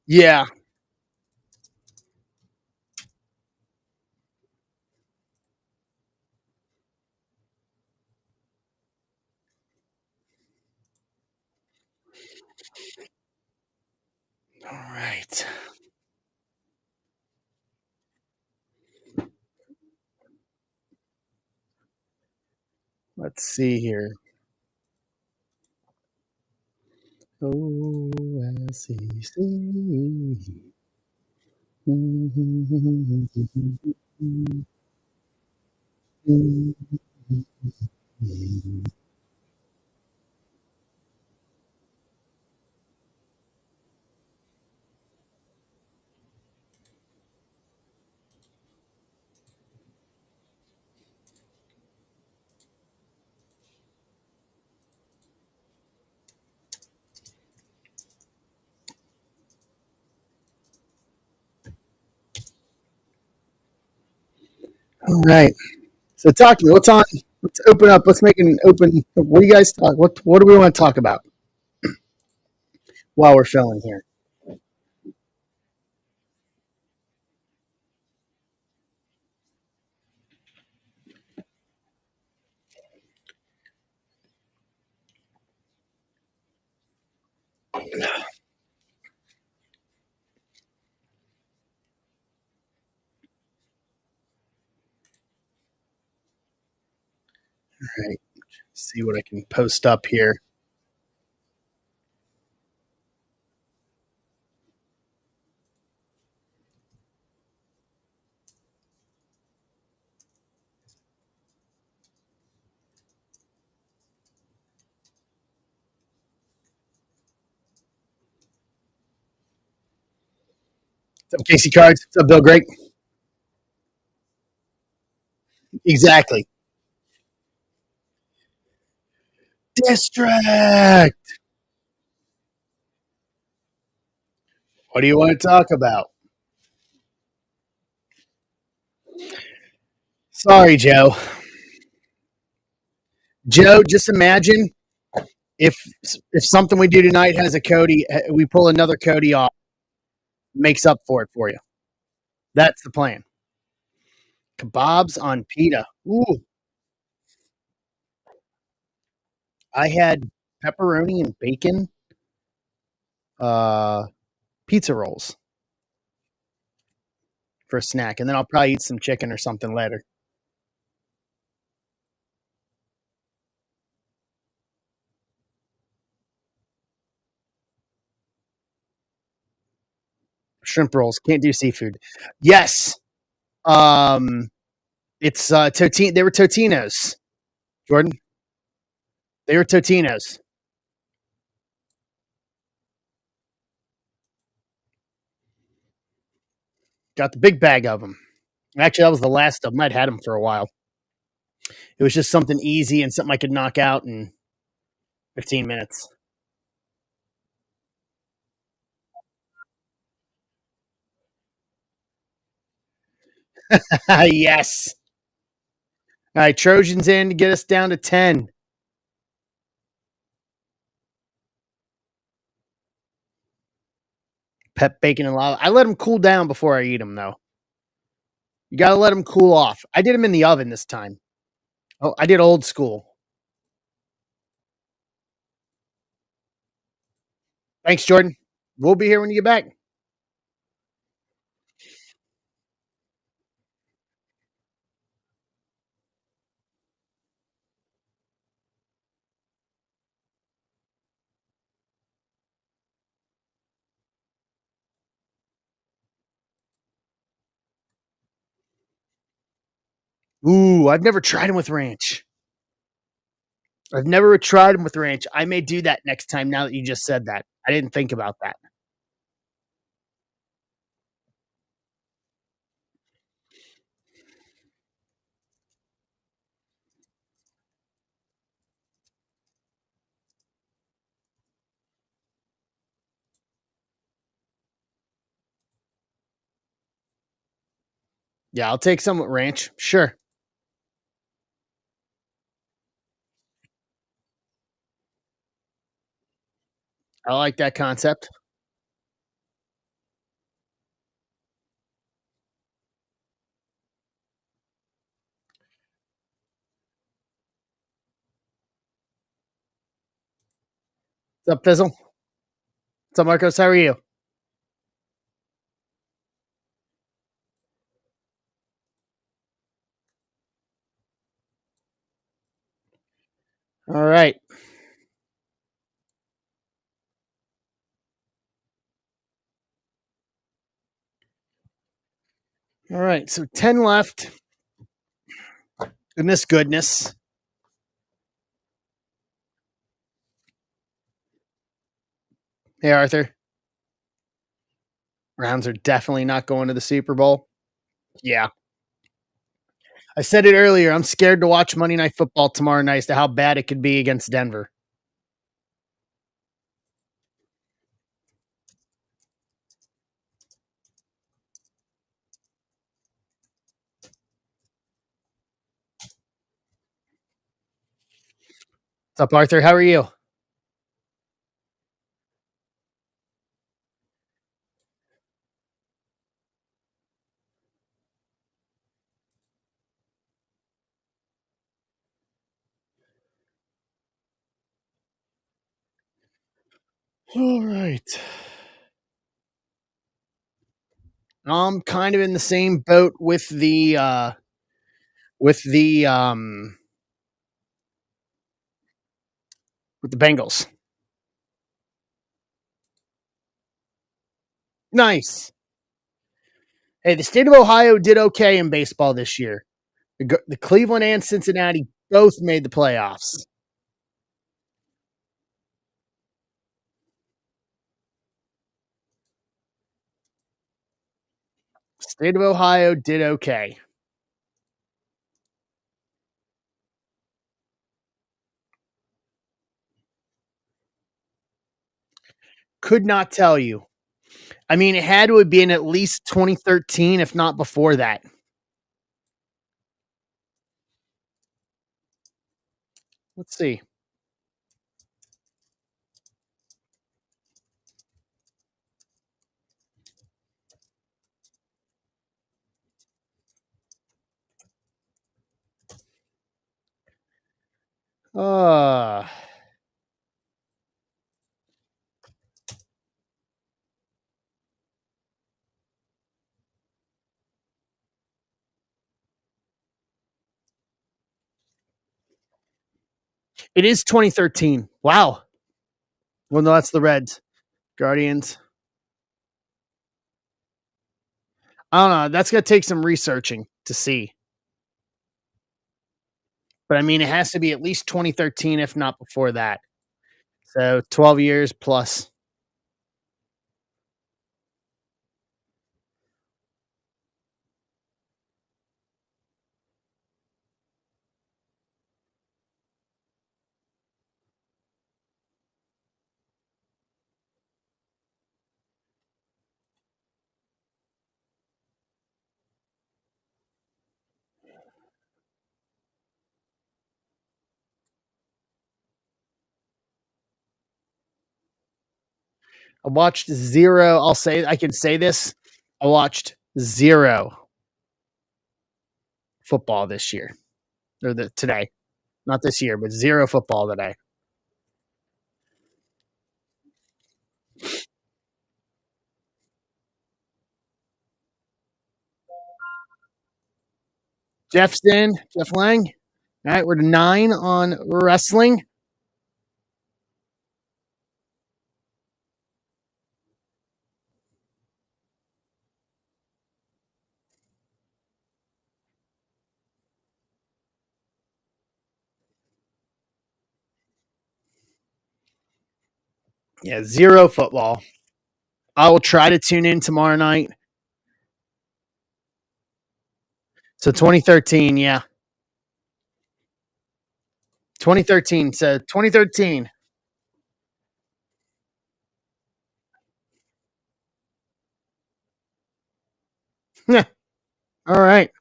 Yeah. All right. Let's see here. OSEC. All right. So talk to me. What's on? Let's open up. Let's make an open. What do you guys talk? What do we want to talk about while we're filling here? All right. See what I can post up here. What's up, Casey Cards? What's up, Bill Great? Exactly. District. What do you want to talk about? Sorry, Joe. Joe, just imagine if if something we do tonight has a Cody, we pull another Cody off, makes up for it for you. That's the plan. Kebabs on pita. Ooh, I had pepperoni and bacon uh, pizza rolls for a snack, and then I'll probably eat some chicken or something later. Shrimp rolls. Can't do seafood. Yes. Um, it's Totino. They were Totinos. Jordan. They were Totinos. Got the big bag of them. Actually, that was the last of them. I'd had them for a while. It was just something easy and something I could knock out in 15 minutes. Yes. All right, Trojans in to get us down to 10. Pep bacon and lava. I let them cool down before I eat them, though. You got to let them cool off. I did them in the oven this time. Oh, I did old school. Thanks, Jordan. We'll be here when you get back. Ooh, I've never tried them with ranch. I've never tried them with ranch. I may do that next time now that you just said that. I didn't think about that. Yeah, I'll take some with ranch. Sure. I like that concept. What's up, Fizzle? What's up, Marcos? How are you? All right. All right. So 10 left. Goodness, goodness. Hey, Arthur. Browns are definitely not going to the Super Bowl. Yeah. I said it earlier. I'm scared to watch Monday Night Football tomorrow night as to how bad it could be against Denver. What's up, Arthur? How are you? All right. I'm kind of in the same boat with the with the Bengals. Nice. Hey, the state of Ohio did okay in baseball this year. The Cleveland and Cincinnati both made the playoffs. State of Ohio did okay. Could not tell you. I mean, it had to have been at least 2013, if not before that. Let's see. Uh, it is 2013. Wow. Well, no, that's the Reds. Guardians. I don't know. That's going to take some researching to see. But I mean, it has to be at least 2013, if not before that. So 12 years plus. I watched zero. I can say this. I watched zero football this year or today. Not this year, but zero football today. Jeff Lang. All right, we're to 9 on wrestling. Yeah, zero football. I will try to tune in tomorrow night. So 2013, yeah. 2013. So 2013. All right.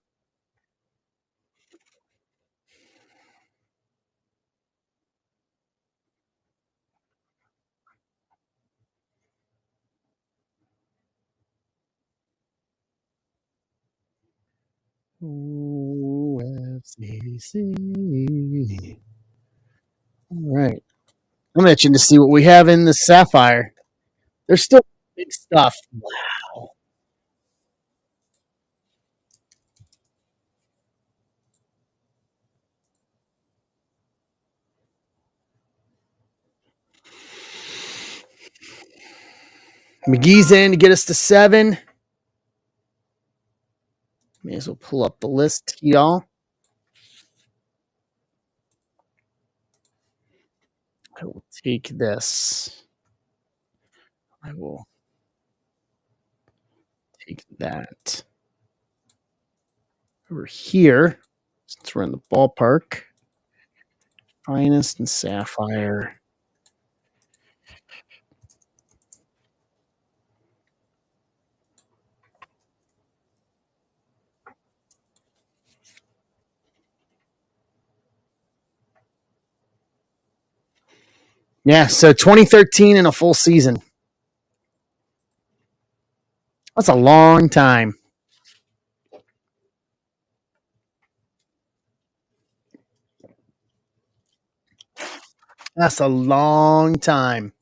OFCC. All right. I'm itching to see what we have in the Sapphire. There's still big stuff. Wow. McGee's in to get us to 7. May as well pull up the list, y'all. I will take this. I will take that. Over here, since we're in the ballpark, Finest and Sapphire. Yeah, so 2013 in a full season. That's a long time. That's a long time.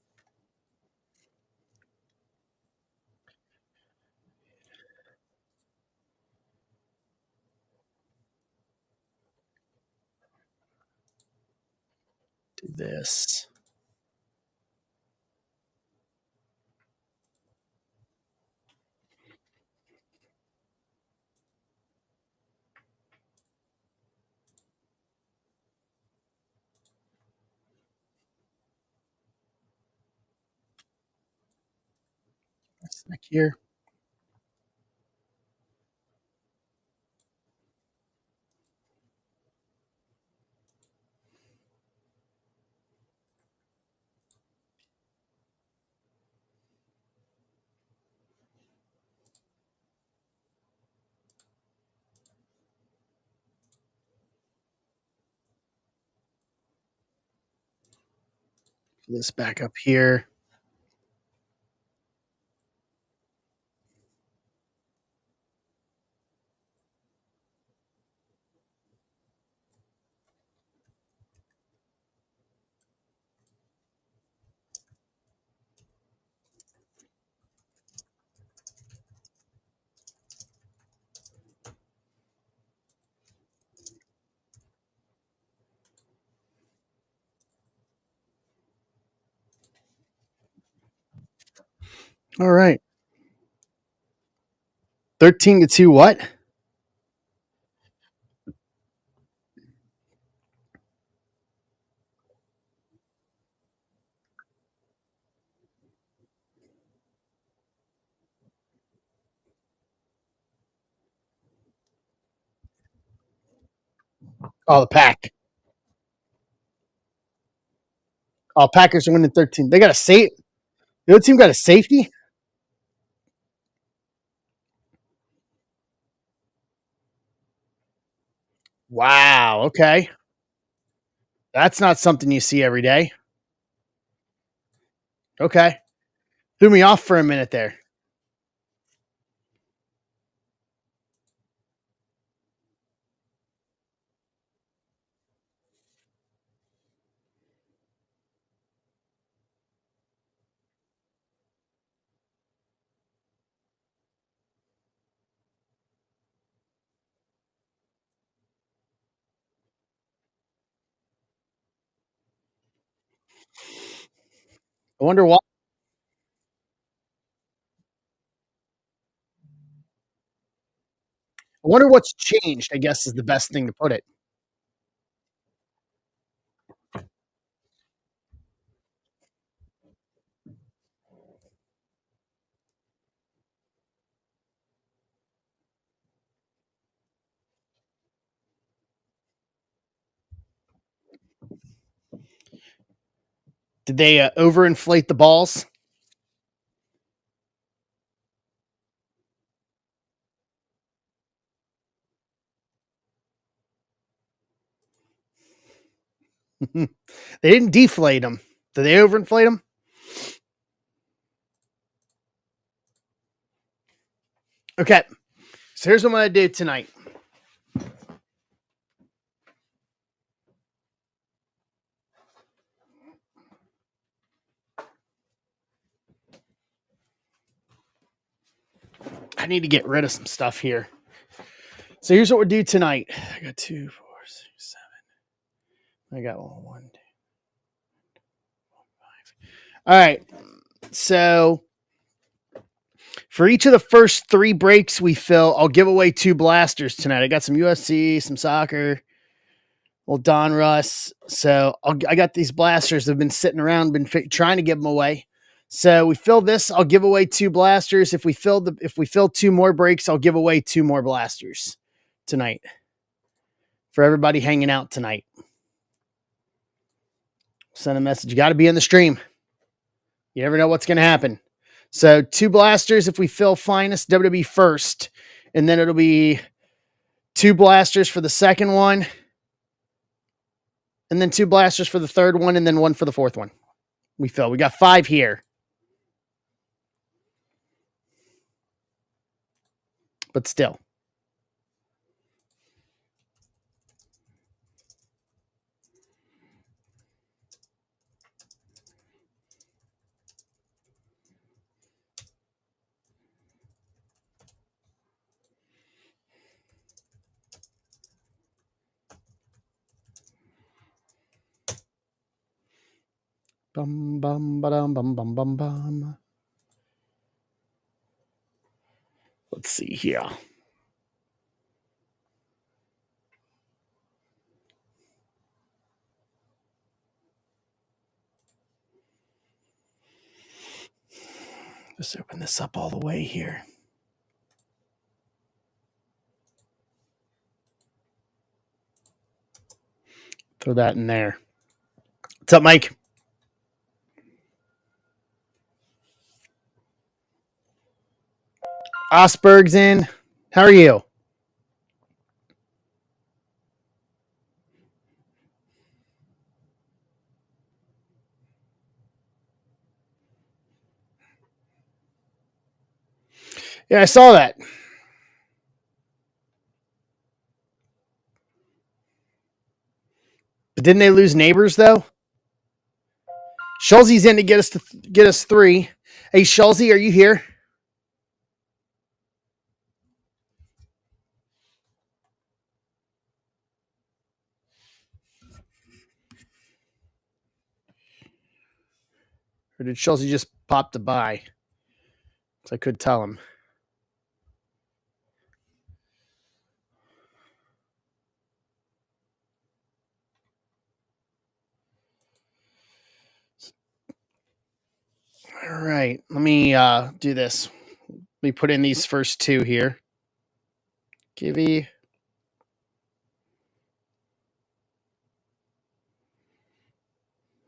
Do this. Back here. This back up here. All right. 13-2 what? Oh, the pack. Oh, Packers are winning 13. They got a safe. The other team got a safety? Wow. Okay. That's not something you see every day. Okay. Threw me off for a minute there. I wonder why. I wonder what's changed, I guess is the best thing to put it. Did they overinflate the balls? They didn't deflate them. Did they overinflate them? Okay. So here's what I'm going to do tonight. I need to get rid of some stuff here. So here's what we'll do tonight. I got 2, 4, 6, 7. I got 1, 2, 5. All right. So for each of the first 3 breaks we fill, I'll give away 2 blasters tonight. I got some UFC, some soccer, well, Don Russ. So I got these blasters that have been sitting around, been trying to give them away. So we fill this, I'll give away 2 blasters. If we fill 2 more breaks, I'll give away 2 more blasters tonight for everybody hanging out tonight. Send a message. You got to be in the stream. You never know what's going to happen. So 2 blasters if we fill finest WWE first, and then it'll be 2 blasters for the second one, and then 2 blasters for the third one, and then 1 for the fourth one. We fill. We got 5 here. But still. Bum bum ba-dum bum bum bum bum. Let's see here. Just open this up all the way here. Throw that in there. What's up, Mike? Osberg's in. How are you? Yeah, I saw that. But didn't they lose Neighbors though? Schulze's in to get us 3. Hey, Schulze, are you here? Or did Schulze just pop to buy? So I could tell him. All right. Let me do this. Let me put in these first 2 here. Gibby.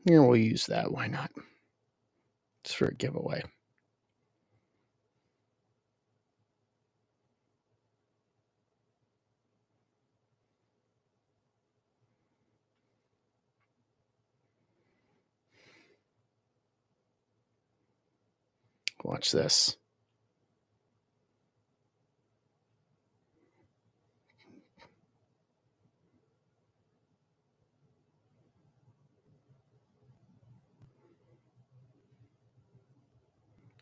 Here, we'll use that. Why not? It's for a giveaway. Watch this.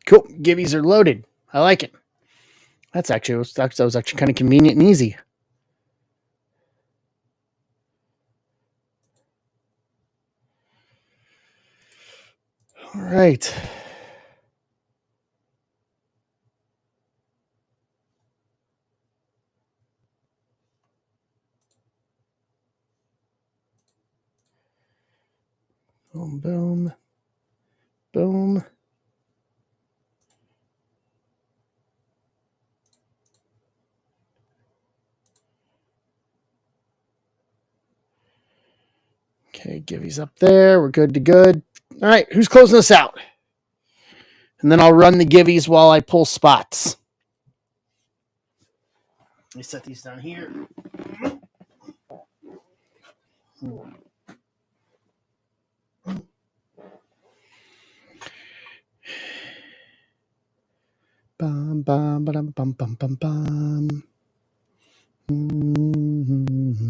Cool. Gibbies are loaded. I like it. That was actually kind of convenient and easy. All right. Boom, boom, boom. Okay, Gibby's up there. We're good to good. All right, who's closing us out? And then I'll run the Gibbies while I pull spots. Let me set these down here. Bum, bum, ba-dum, bum, bum, bum, bum. Mm-hmm.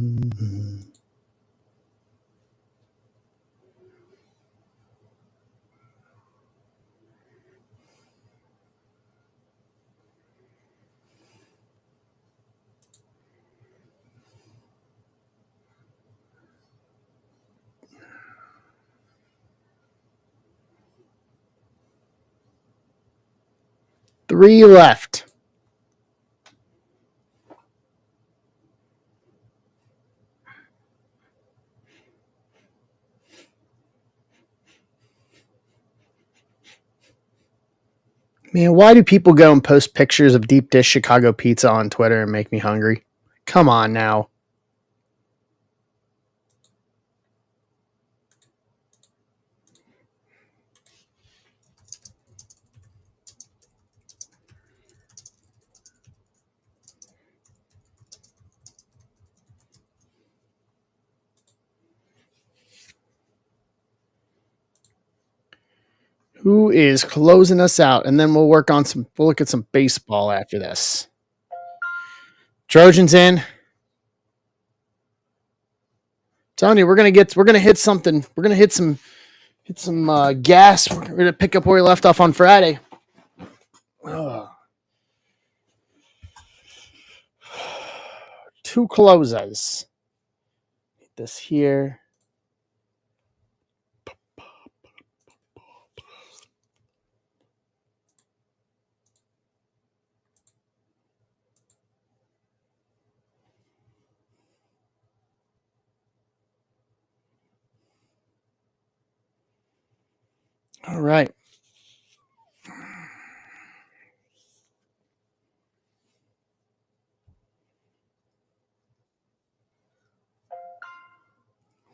3 left. Man, why do people go and post pictures of deep dish Chicago pizza on Twitter and make me hungry? Come on now. Who is closing us out? And then we'll look at some baseball after this. Trojans in. Telling you, we're gonna hit something. We're gonna hit some gas. We're gonna pick up where we left off on Friday. Ugh. 2 closes. This here. All right.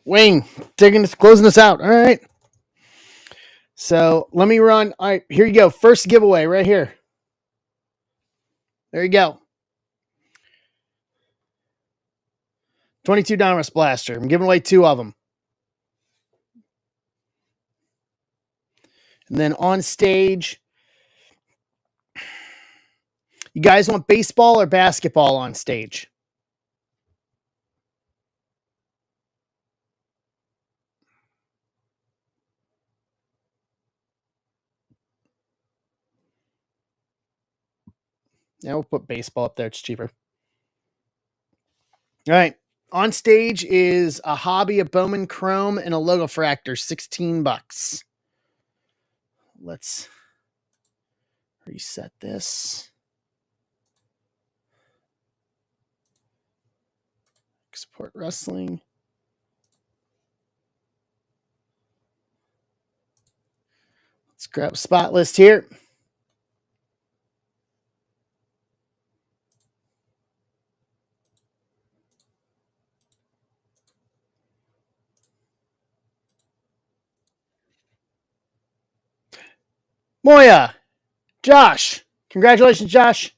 Wayne, closing this out. All right. So let me run. All right, here you go. First giveaway right here. There you go. $22 blaster. I'm giving away 2 of them. And then on stage, you guys want baseball or basketball on stage? Yeah, we'll put baseball up there. It's cheaper. All right. On stage is a hobby, a Bowman Chrome, and a Logo Fractor, $16. Let's reset this. Export wrestling. Let's grab a spot list here. Moya, Josh. Congratulations, Josh.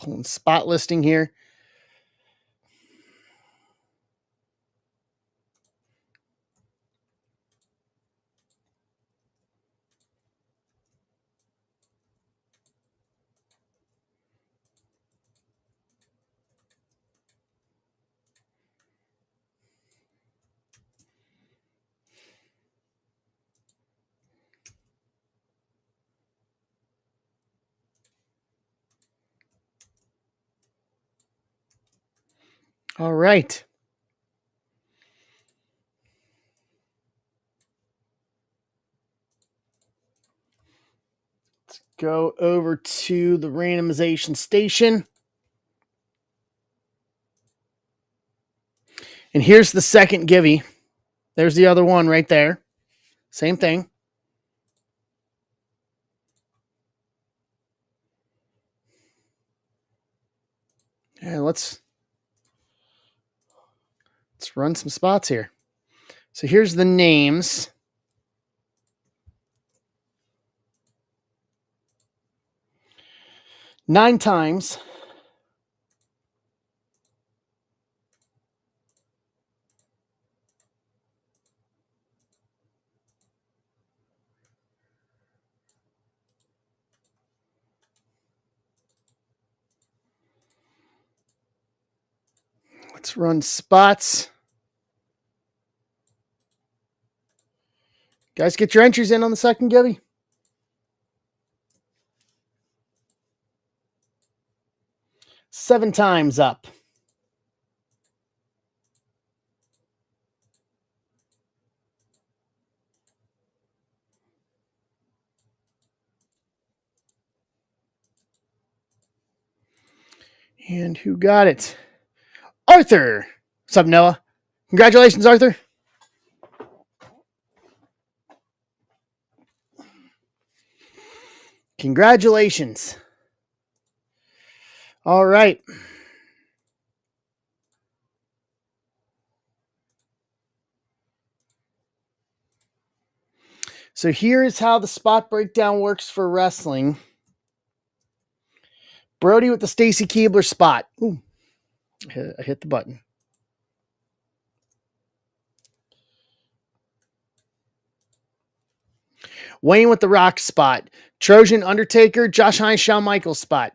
Pulling spot listing here. All right. Let's go over to the randomization station. And here's the second Givey. There's the other one right there. Same thing. Yeah, let's run some spots here. So here's the names. Nine times. Let's run spots. Guys, get your entries in on the second Givey. Seven times up. And who got it? Arthur. What's up, Noah? Congratulations, Arthur. Congratulations. All right. So here is how the spot breakdown works for wrestling. Brody with the Stacy Keibler spot. Ooh, I hit the button. Wayne with the Rock spot. Trojan Undertaker, Josh Hines, Shawn Michaels spot.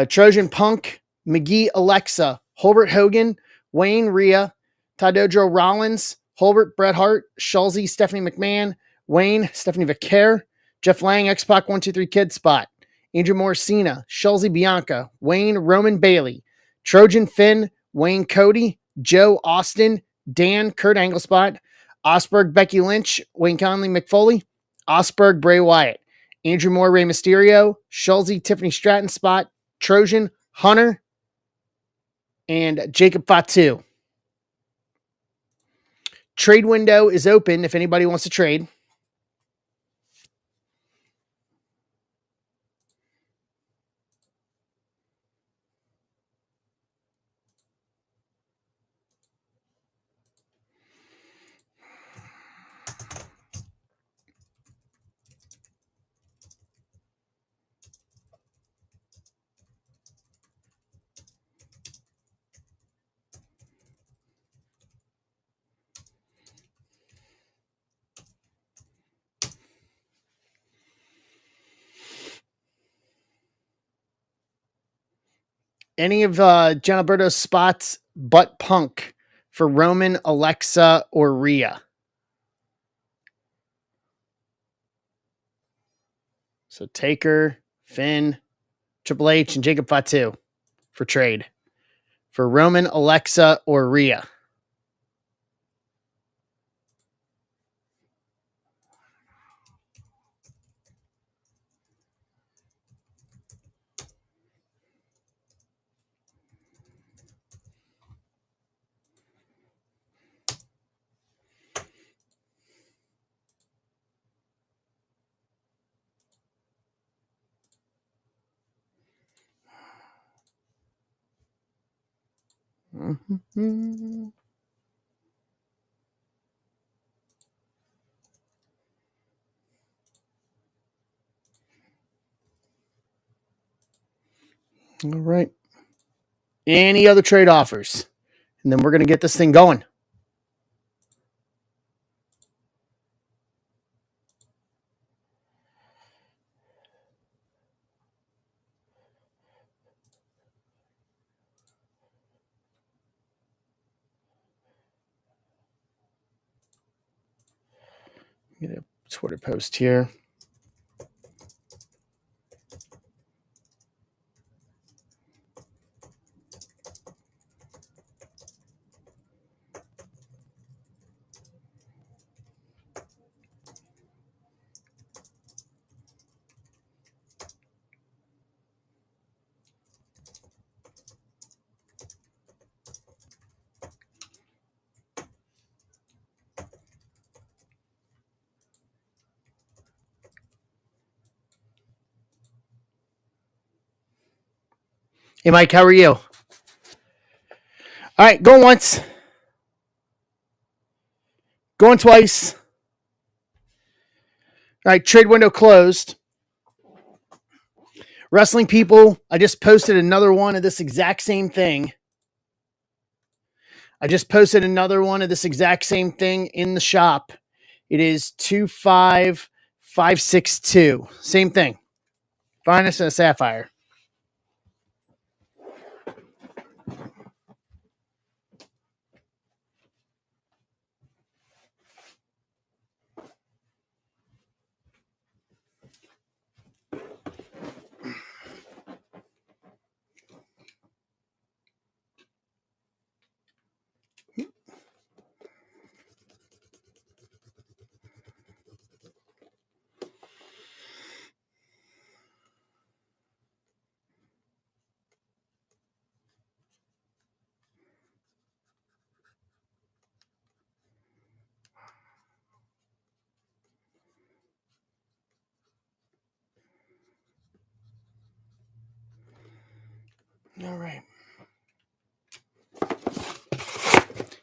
Trojan Punk, McGee Alexa, Holbert Hogan, Wayne Rhea, Tadodro Rollins, Holbert Bret Hart, Schulze Stephanie McMahon, Wayne Stephanie Vicaire, Jeff Lang X-Pac 123 Kid spot. Andrew Morricina, Schulze Bianca, Wayne Roman Bailey, Trojan Finn, Wayne Cody, Joe Austin, Dan Kurt Angle spot. Osberg Becky Lynch, Wayne Conley McFoley, Osberg Bray Wyatt, Andrew Moore Rey Mysterio, Schulze Tiffany Stratton spot. Trojan, Hunter, and Jacob Fatu. Trade window is open if anybody wants to trade. Any of John Alberto's spots but Punk for Roman, Alexa, or Rhea. So Taker, Finn, Triple H, and Jacob Fatu for trade. For Roman, Alexa, or Rhea. Mm-hmm. All right. Any other trade offers? And then we're going to get this thing going. Get a Twitter post here. Hey, Mike, how are you? All right, going once. Going twice. All right, trade window closed. Wrestling people, I just posted another one of this exact same thing. In the shop. It is 25562. Same thing. Finest and a sapphire. All right.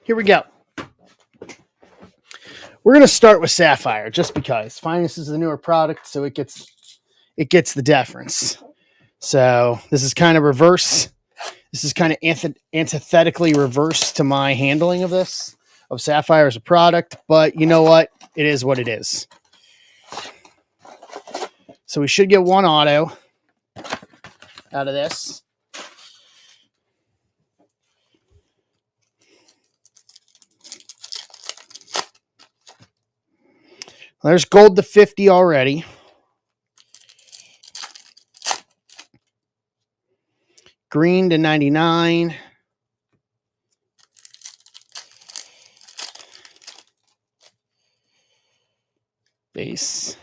Here we go. We're going to start with sapphire just because Finest is the newer product, so it gets the deference. So this is kind of reverse. This is kind of antithetically reverse to my handling of this, of sapphire as a product, but you know what? It is what it is. So we should get one auto out of this. There's gold to 50 already. Green to 99. Base.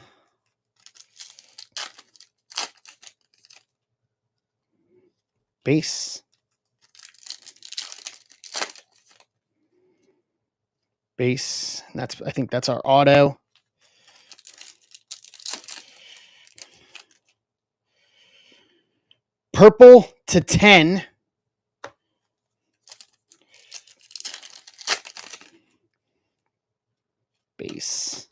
Base. Base. And I think that's our auto. Purple to 10. Base.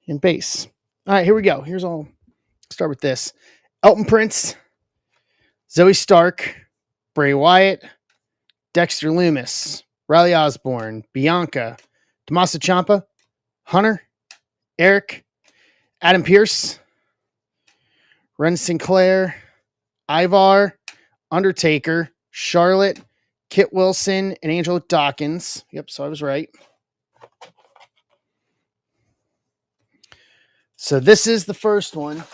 And base. All right, here we go. Start with this. Elton Prince, Zoe Stark, Bray Wyatt, Dexter Lumis, Riley Osborne, Bianca, Tommaso Ciampa, Hunter, Eric, Adam Pearce, Ren Sinclair, Ivar, Undertaker, Charlotte, Kit Wilson, and Angelo Dawkins. Yep, so I was right. So this is the first one.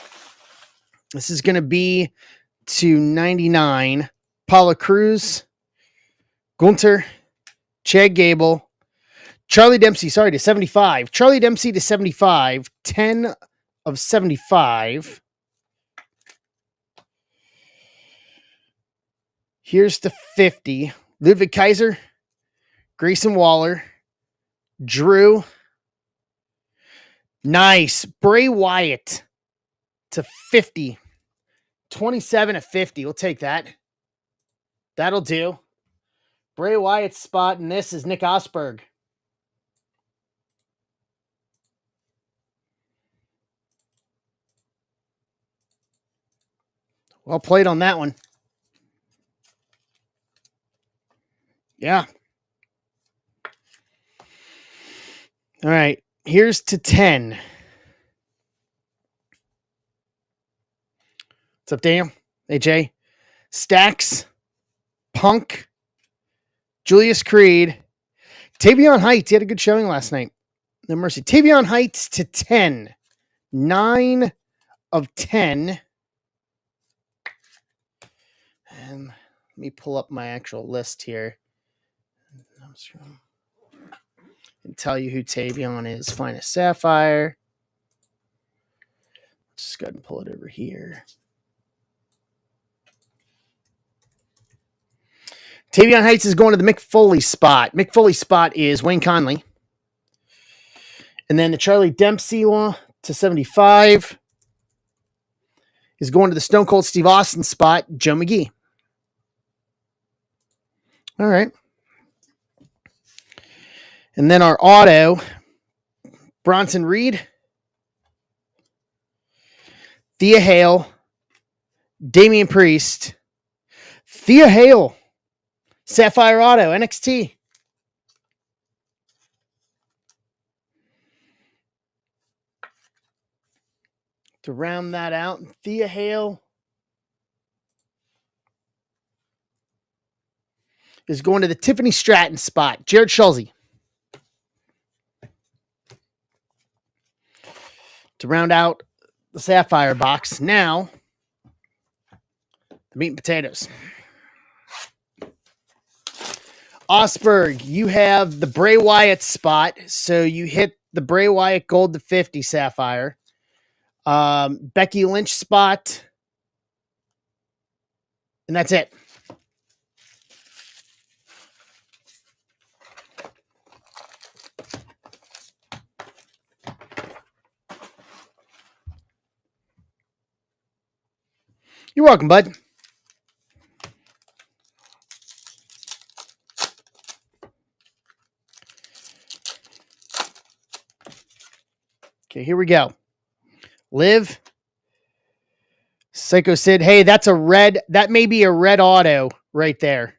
This is going to be to 99. Paula Cruz, Gunter, Chad Gable, Charlie Dempsey, to 75. Charlie Dempsey to 75. 10 of 75. Here's the 50. Ludwig Kaiser, Grayson Waller, Drew. Nice. Bray Wyatt to 50. 27 of 50. We'll take that. That'll do. Bray Wyatt's spot in this is Nick Osberg. Well played on that one. Yeah. All right. Here's to 10. What's up, Daniel? Hey, Jay. Stacks, Punk, Julius Creed, Tavion Heights. He had a good showing last night. No mercy. Tavion Heights to 10. 9 of 10. And let me pull up my actual list here and tell you who Tavion is. Finest Sapphire. Just go ahead and pull it over here. Tavion Heights is going to the Mick Foley spot. Mick Foley spot is Wayne Conley. And then the Charlie Dempsey one to 75 is going to the Stone Cold Steve Austin spot, Joe McGee. All right. And then our auto, Bronson Reed, Thea Hale, Damian Priest, Thea Hale, Sapphire Auto, NXT. To round that out, Thea Hale is going to the Tiffany Stratton spot, Jared Schulze. To round out the Sapphire box, now the meat and potatoes. Osberg, you have the Bray Wyatt spot, so you hit the Bray Wyatt gold to 50 Sapphire. Becky Lynch spot, and that's it. You're welcome, bud. Okay, here we go. Liv. Psycho Sid. Hey, that's a red. That may be a red auto right there.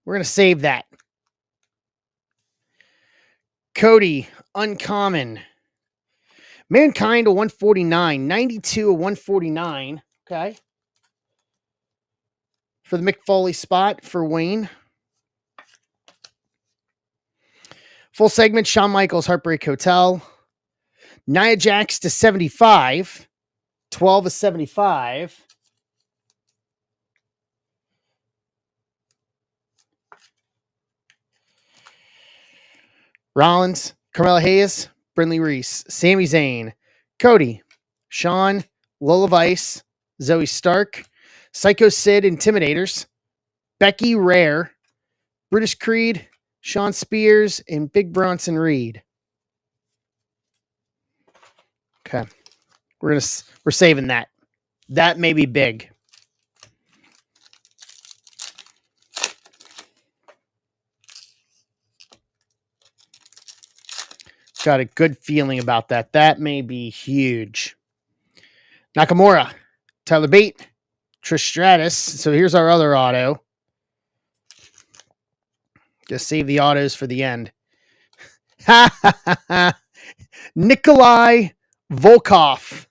We're going to save that. Cody. Uncommon. Mankind to 149. 92 of 149. Okay. For the Mick Foley spot for Wayne. Full segment, Shawn Michaels, Heartbreak Hotel. Nia Jax to 75. 12 of 75. Rollins, Carmella Hayes, Brindley Reese, Sami Zayn, Cody, Shawn, Lola Vice, Zoe Stark, Psycho Sid, Intimidators, Becky Rare, British Creed, Sean Spears, and Big Bronson Reed. Okay. We're saving that. That may be big. Got a good feeling about that. That may be huge. Nakamura, Tyler Bate, Trish Stratus. So here's our other auto. Just save the autos for the end. Nikolai Volkov.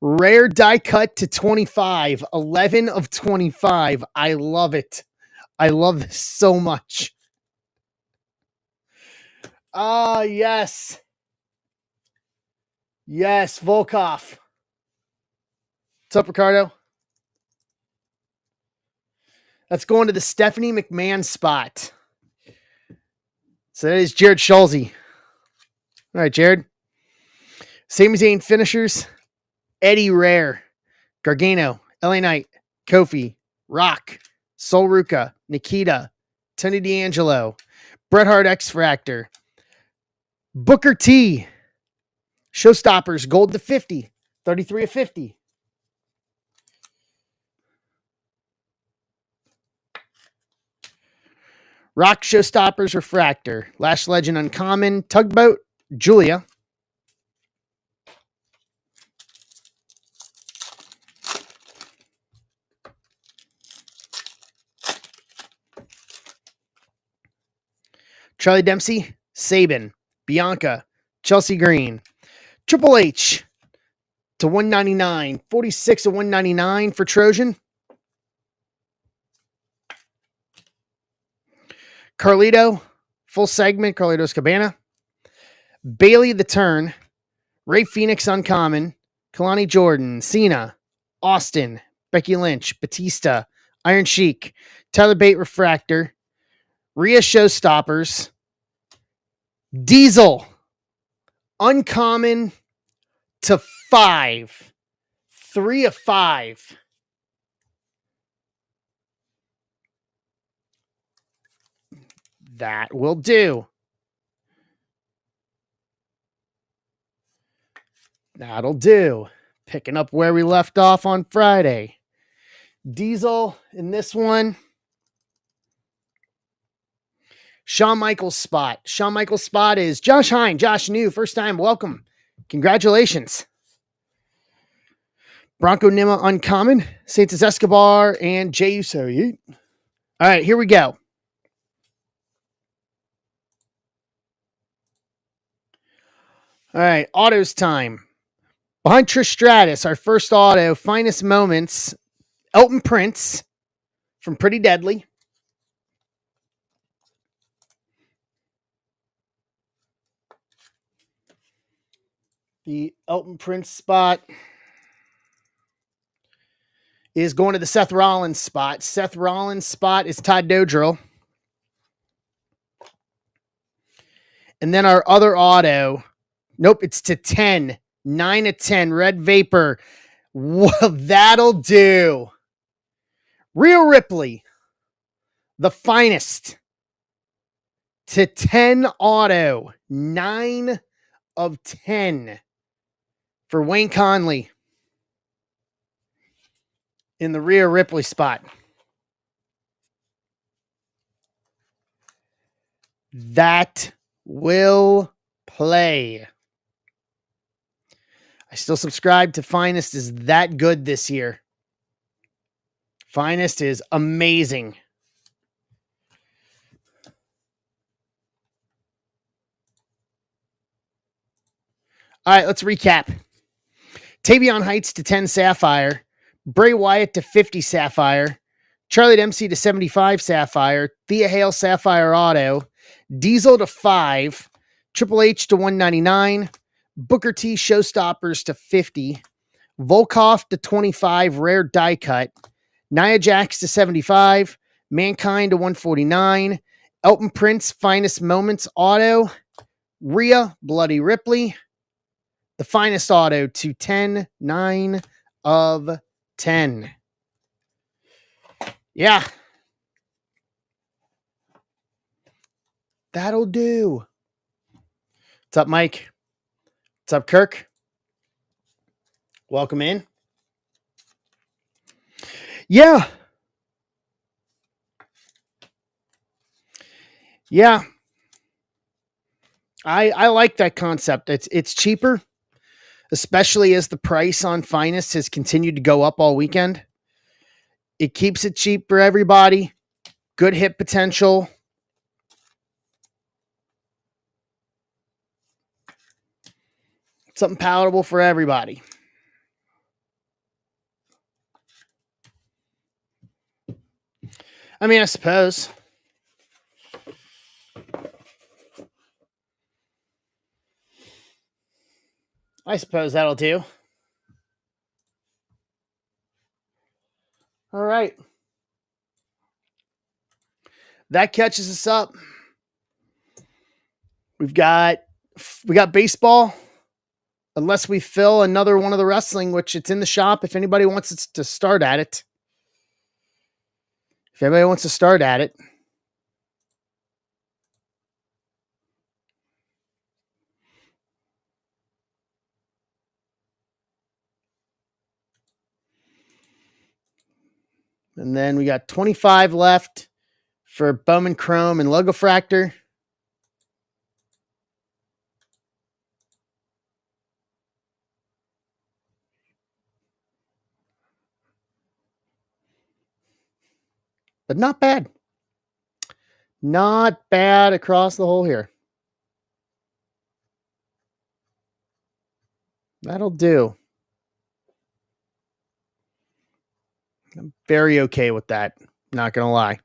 Rare die cut to 25. 11 of 25. I love it. I love this so much. Ah, yes. Yes, Volkov. What's up, Ricardo? Let's go into the Stephanie McMahon spot. So that is Jared Schulze. All right, Jared. Sami Zayn finishers. Eddie Rare. Gargano. LA Knight. Kofi. Rock. Sol Ruca. Nikita. Tony D'Angelo. Bret Hart X Factor. Booker T. Showstoppers. Gold to 50. 33 of 50. Rock Showstoppers Refractor. Lash Legend Uncommon. Tugboat. Julia. Charlie Dempsey, Saban. Bianca, Chelsea Green. Triple H to 199. 46 to 199 for Trojan. Carlito, full segment, Carlitos Cabana. Bailey the Turn. Ray Phoenix Uncommon. Kalani Jordan. Cena. Austin. Becky Lynch. Batista. Iron Sheik. Tyler Bate Refractor. Rhea Showstoppers. Diesel. Uncommon to 5. 3 of 5. That will do. That'll do. Picking up where we left off on Friday. Diesel in this one. Shawn Michaels spot. Shawn Michaels spot is Josh Hine. Josh New. First time. Welcome. Congratulations. Bronco Nima Uncommon. Santos Escobar and Jey Uso. All right, here we go. All right, autos time. Behind Trish Stratus, our first auto, Finest Moments, Elton Prince from Pretty Deadly. The Elton Prince spot is going to the Seth Rollins spot. Seth Rollins spot is Todd Dodrill. And then our other auto, nope, it's to 10. 9 of 10, Red Vapor. Well, that'll do. Rhea Ripley, the Finest, to 10 auto. 9 of 10 for Wayne Conley in the Rhea Ripley spot. That will play. I still subscribe to Finest is that good this year. Finest is amazing. All right, let's recap. Tavion Heights to 10 Sapphire. Bray Wyatt to 50 Sapphire. Charlie Dempsey to 75 Sapphire. Thea Hale Sapphire Auto. Diesel to 5. Triple H to 199. Booker T Showstoppers to 50. Volkov to 25. Rare die cut. Nia Jax to 75. Mankind to 149. Elton Prince Finest Moments Auto. Rhea Bloody Ripley. The Finest Auto to 10. 9 of 10. Yeah. That'll do. What's up, Mike? What's up, Kirk? Welcome in. Yeah. Yeah. I like that concept. It's cheaper, especially as the price on Finest has continued to go up all weekend. It keeps it cheap for everybody. Good hit potential. Something palatable for everybody. I mean, I suppose. That'll do. All right. That catches us up. We got baseball. Unless we fill another one of the wrestling, which it's in the shop if anybody wants to start at it. If anybody wants to start at it. And then we got 25 left for Bowman Chrome and Logofractor. But not bad. Not bad across the hole here. That'll do. I'm very okay with that. Not going to lie.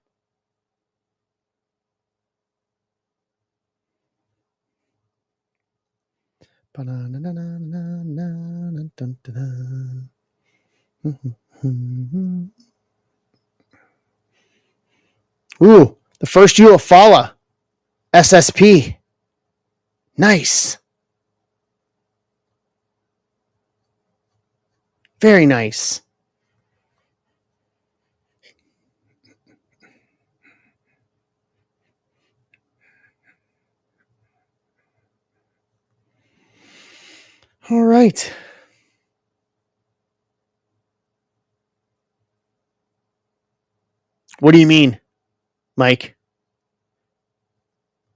Ooh, the first Euafala SSP. Nice. Very nice. All right. What do you mean, Mike?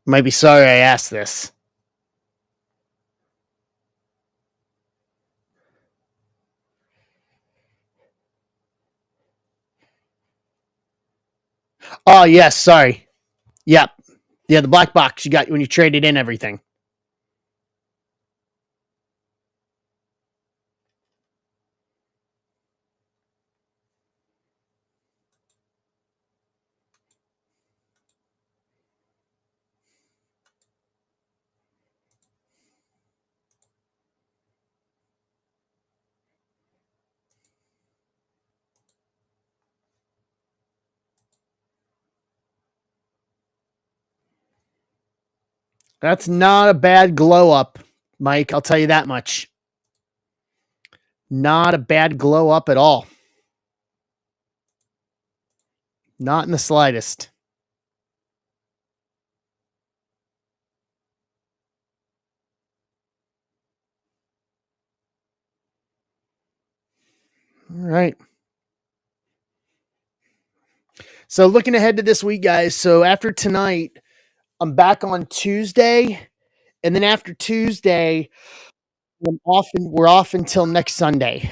Might be sorry I asked this. Oh, yes. Sorry. Yep. Yeah, the black box you got when you traded in everything. That's not a bad glow up, Mike. I'll tell you that much. Not a bad glow up at all. Not in the slightest. All right. So looking ahead to this week, guys. So after tonight, I'm back on Tuesday. And then after Tuesday, we're off until next Sunday.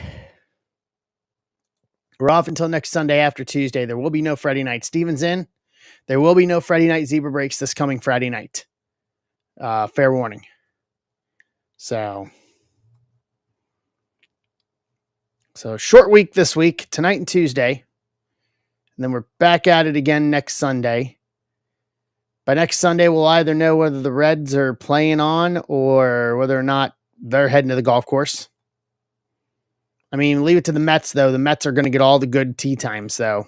We're off until next Sunday after Tuesday. There will be no Friday night Stevens in. There will be no Friday night Zebra Breaks this coming Friday night. Fair warning. So short week this week, tonight and Tuesday. And then we're back at it again next Sunday. By next Sunday, we'll either know whether the Reds are playing on or whether or not they're heading to the golf course. I mean, leave it to the Mets, though. The Mets are going to get all the good tee times, so.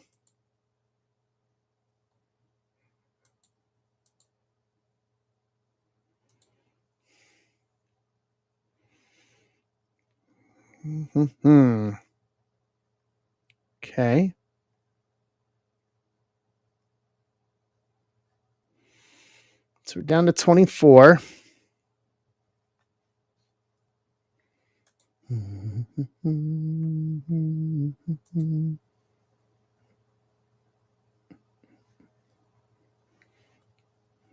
Okay. So we're down to 24.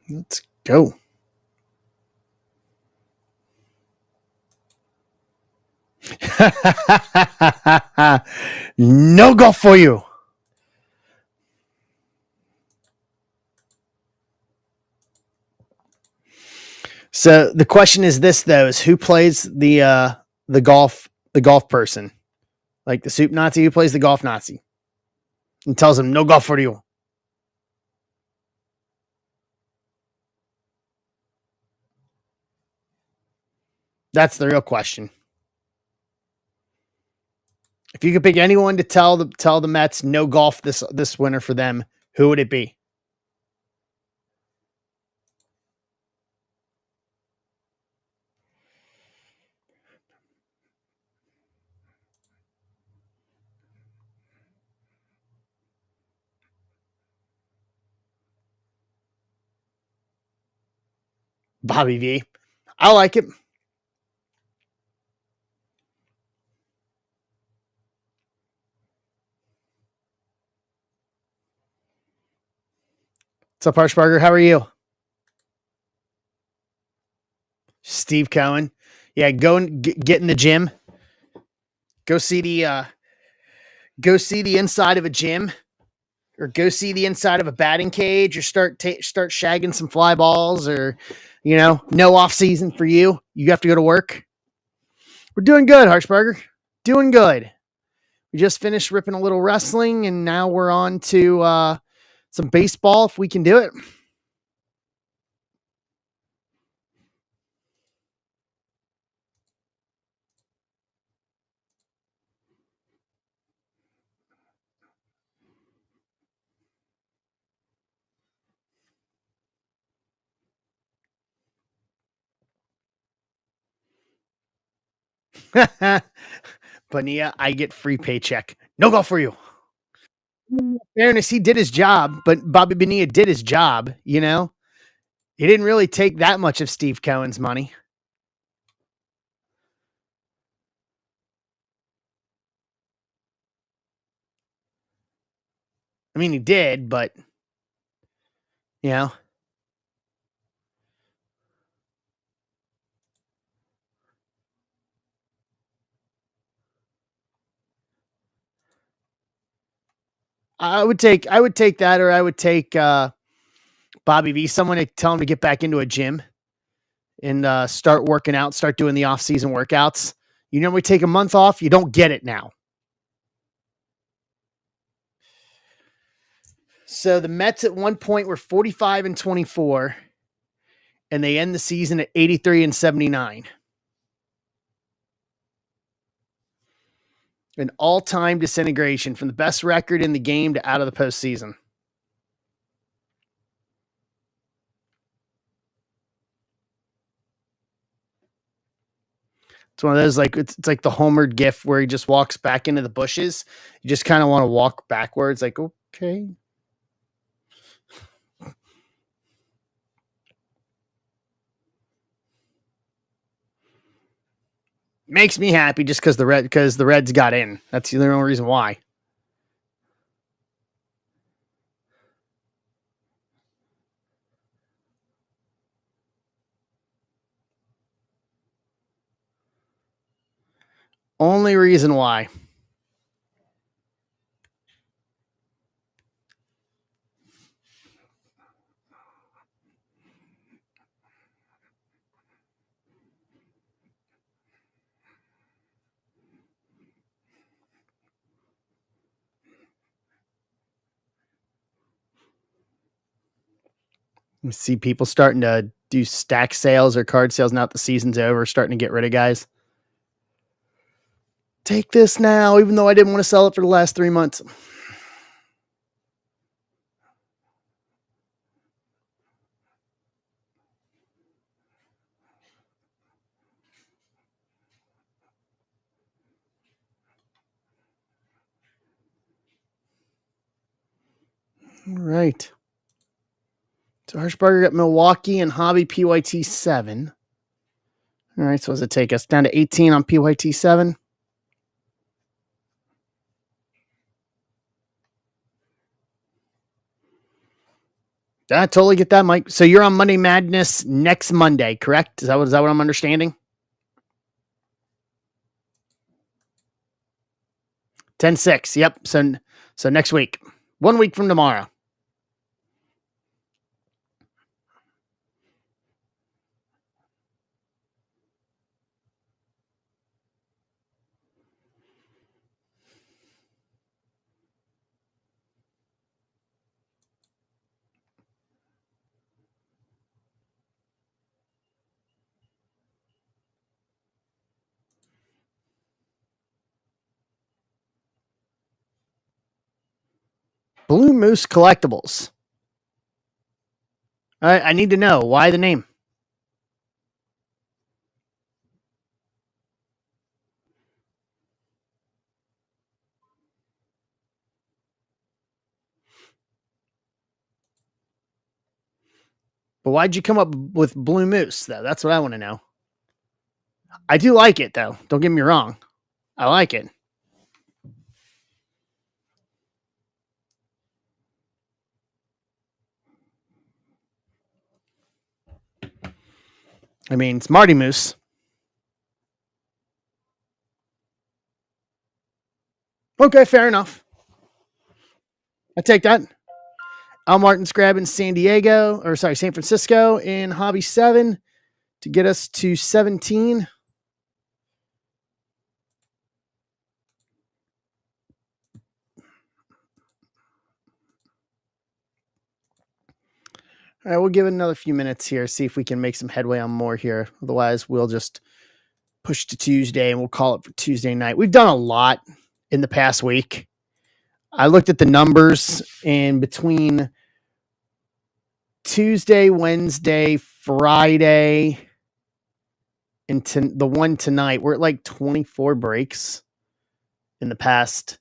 Let's go. No golf for you. So the question is this, though: is who plays the golf person, like the soup Nazi? Who plays the golf Nazi and tells him no golf for you? That's the real question. If you could pick anyone to tell the Mets no golf this winter for them, who would it be? Bobby V. I like it. What's up, Harshbarger? How are you? Steve Cohen. Yeah, go and get in the gym. Go see the inside of a gym. or go see the inside of a batting cage, or start shagging some fly balls, or no off season for you. You have to go to work. We're doing good, Harshberger. Doing good. We just finished ripping a little wrestling, and now we're on to some baseball if we can do it. Bonilla, I get free paycheck. No golf for you. Fairness, he did his job, but Bobby Bonilla did his job. He didn't really take that much of Steve Cohen's money. I mean, he did, but you know, I would take that, or I would take Bobby V. Someone to tell him to get back into a gym and start working out, start doing the off-season workouts. You normally take a month off. You don't get it now. So the Mets at one point were 45-24, and they end the season at 83-79. An all-time disintegration from the best record in the game to out of the postseason. It's one of those like it's like the homered gif where he just walks back into the bushes. You just kind of want to walk backwards, like okay. Makes me happy just because the Reds got in. That's the only reason why. Only reason why. You see people starting to do stack sales or card sales now that the season's over, starting to get rid of guys. Take this now, even though I didn't want to sell it for the last 3 months. All right. So Hirschberger got Milwaukee and Hobby PYT 7. All right, so what does it take us? Down to 18 on PYT 7. I totally get that, Mike. So you're on Monday Madness next Monday, correct? Is that what I'm understanding? 10-6. Yep. So next week. 1 week from tomorrow. Blue Moose Collectibles. I need to know why the name. But why'd you come up with Blue Moose, though? That's what I want to know. I do like it, though. Don't get me wrong. I like it. I mean, it's Marty Moose. Okay, fair enough. I take that. Al Martin's grabbing San Francisco in Hobby 7 to get us to 17. All right, we'll give it another few minutes here, see if we can make some headway on more here. Otherwise, we'll just push to Tuesday and we'll call it for Tuesday night. We've done a lot in the past week. I looked at the numbers, and between Tuesday, Wednesday, Friday, and the one tonight, we're at like 24 breaks in the past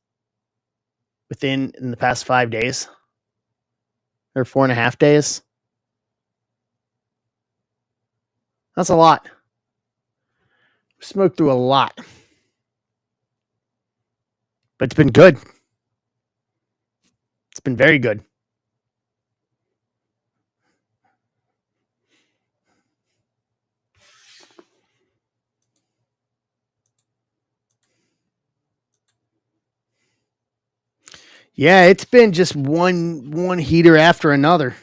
5 days or 4.5 days. That's a lot. We smoked through a lot, but it's been good. It's been very good. Yeah, it's been just one heater after another.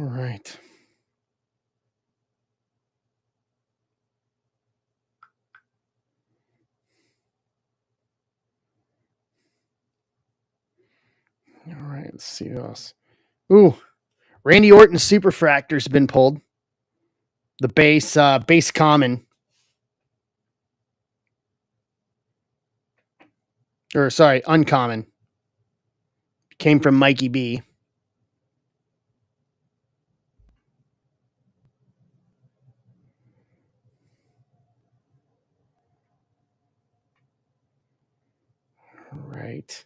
All right. All right, let's see what else. Ooh, Randy Orton's Superfractor's been pulled. The base common. Or sorry, uncommon. Came from Mikey B. All right.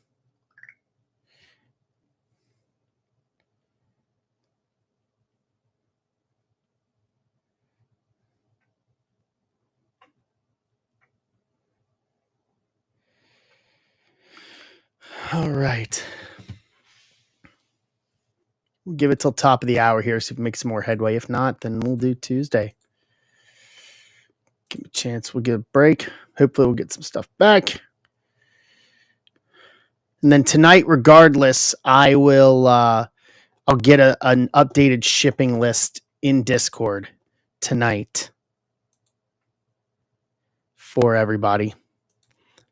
All right. We'll give it till top of the hour here, see if we make some more headway. If not, then we'll do Tuesday. Give me a chance. We'll get a break. Hopefully we'll get some stuff back. And then tonight, regardless, I will I'll get an updated shipping list in Discord tonight for everybody.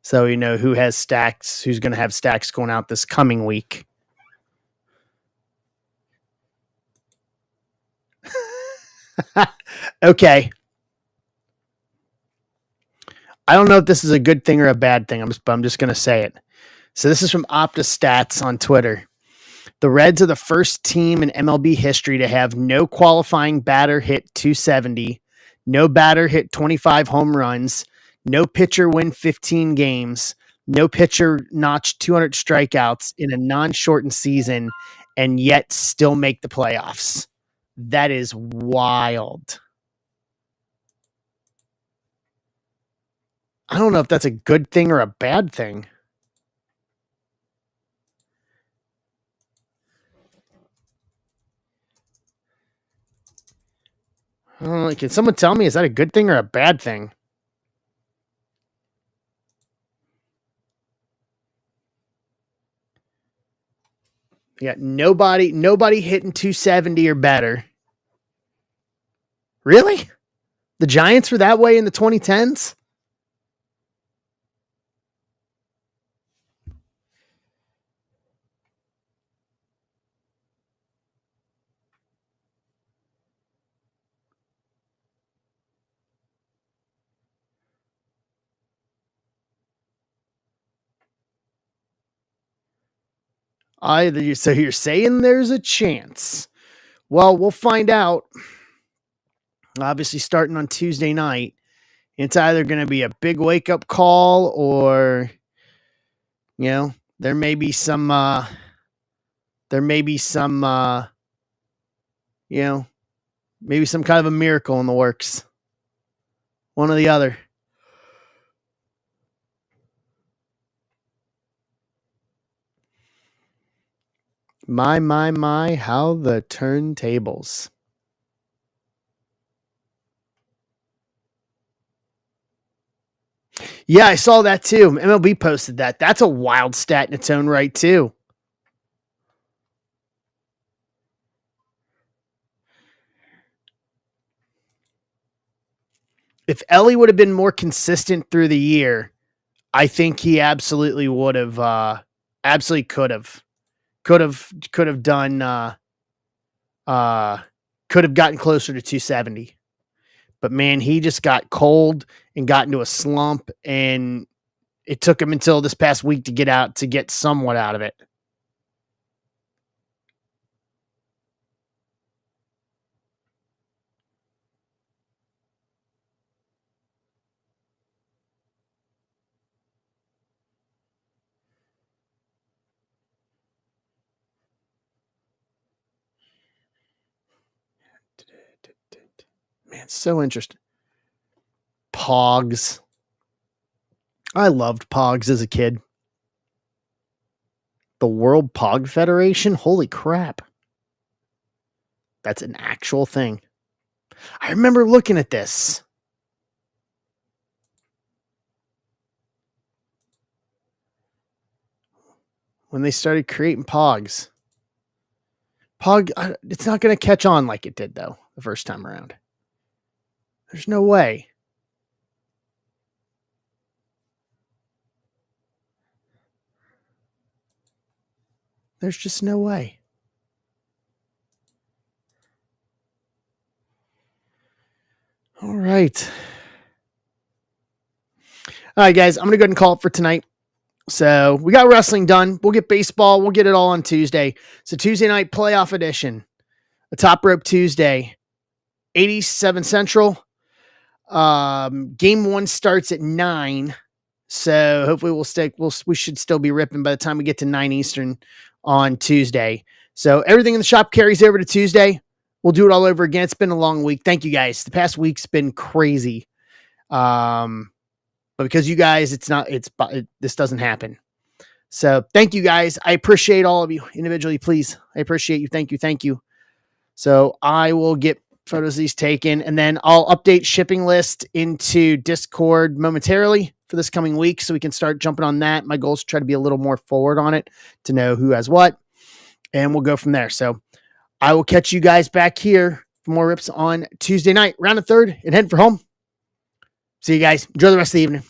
So you know who has stacks, who's going to have stacks going out this coming week. Okay. I don't know if this is a good thing or a bad thing. I'm just going to say it. So this is from OptaStats on Twitter. The Reds are the first team in MLB history to have no qualifying batter hit 270, no batter hit 25 home runs, no pitcher win 15 games, no pitcher notch 200 strikeouts in a non-shortened season, and yet still make the playoffs. That is wild. I don't know if that's a good thing or a bad thing. I don't know, can someone tell me, is that a good thing or a bad thing? Yeah, nobody hitting 270 or better. Really? The Giants were that way in the 2010s? So you're saying there's a chance. Well, we'll find out. Obviously, starting on Tuesday night, it's either going to be a big wake up call, or there may be some maybe some kind of a miracle in the works. One or the other. My, how the turntables. Yeah, I saw that too. MLB posted that. That's a wild stat in its own right, too. If Ellie would have been more consistent through the year, I think he absolutely would have, absolutely could have done, uh, could have gotten closer to 270. But man, he just got cold and got into a slump, and it took him until this past week to get somewhat out of it. Man, so interesting. Pogs. I loved Pogs as a kid. The World Pog Federation? Holy crap. That's an actual thing. I remember looking at this. When they started creating Pogs. Pog, it's not going to catch on like it did, though, the first time around. There's no way. There's just no way. All right. All right, guys, I'm going to go ahead and call it for tonight. So we got wrestling done. We'll get baseball. We'll get it all on Tuesday. So Tuesday night playoff edition, a Top Rope Tuesday, 87 Central. Game 1 starts at 9. So hopefully we should still be ripping by the time we get to 9 Eastern on Tuesday. So everything in the shop carries over to Tuesday. We'll do it all over again. It's been a long week. Thank you guys. The past week's been crazy. But because you guys, this doesn't happen. So thank you guys. I appreciate all of you individually. Please. I appreciate you. Thank you. Thank you. So I will get photos of these taken, and then I'll update shipping list into Discord momentarily for this coming week so we can start jumping on that. My goal is to try to be a little more forward on it to know who has what, and we'll go from there. So I will catch you guys back here for more rips on Tuesday night, round of third, and heading for home. See you guys. Enjoy the rest of the evening.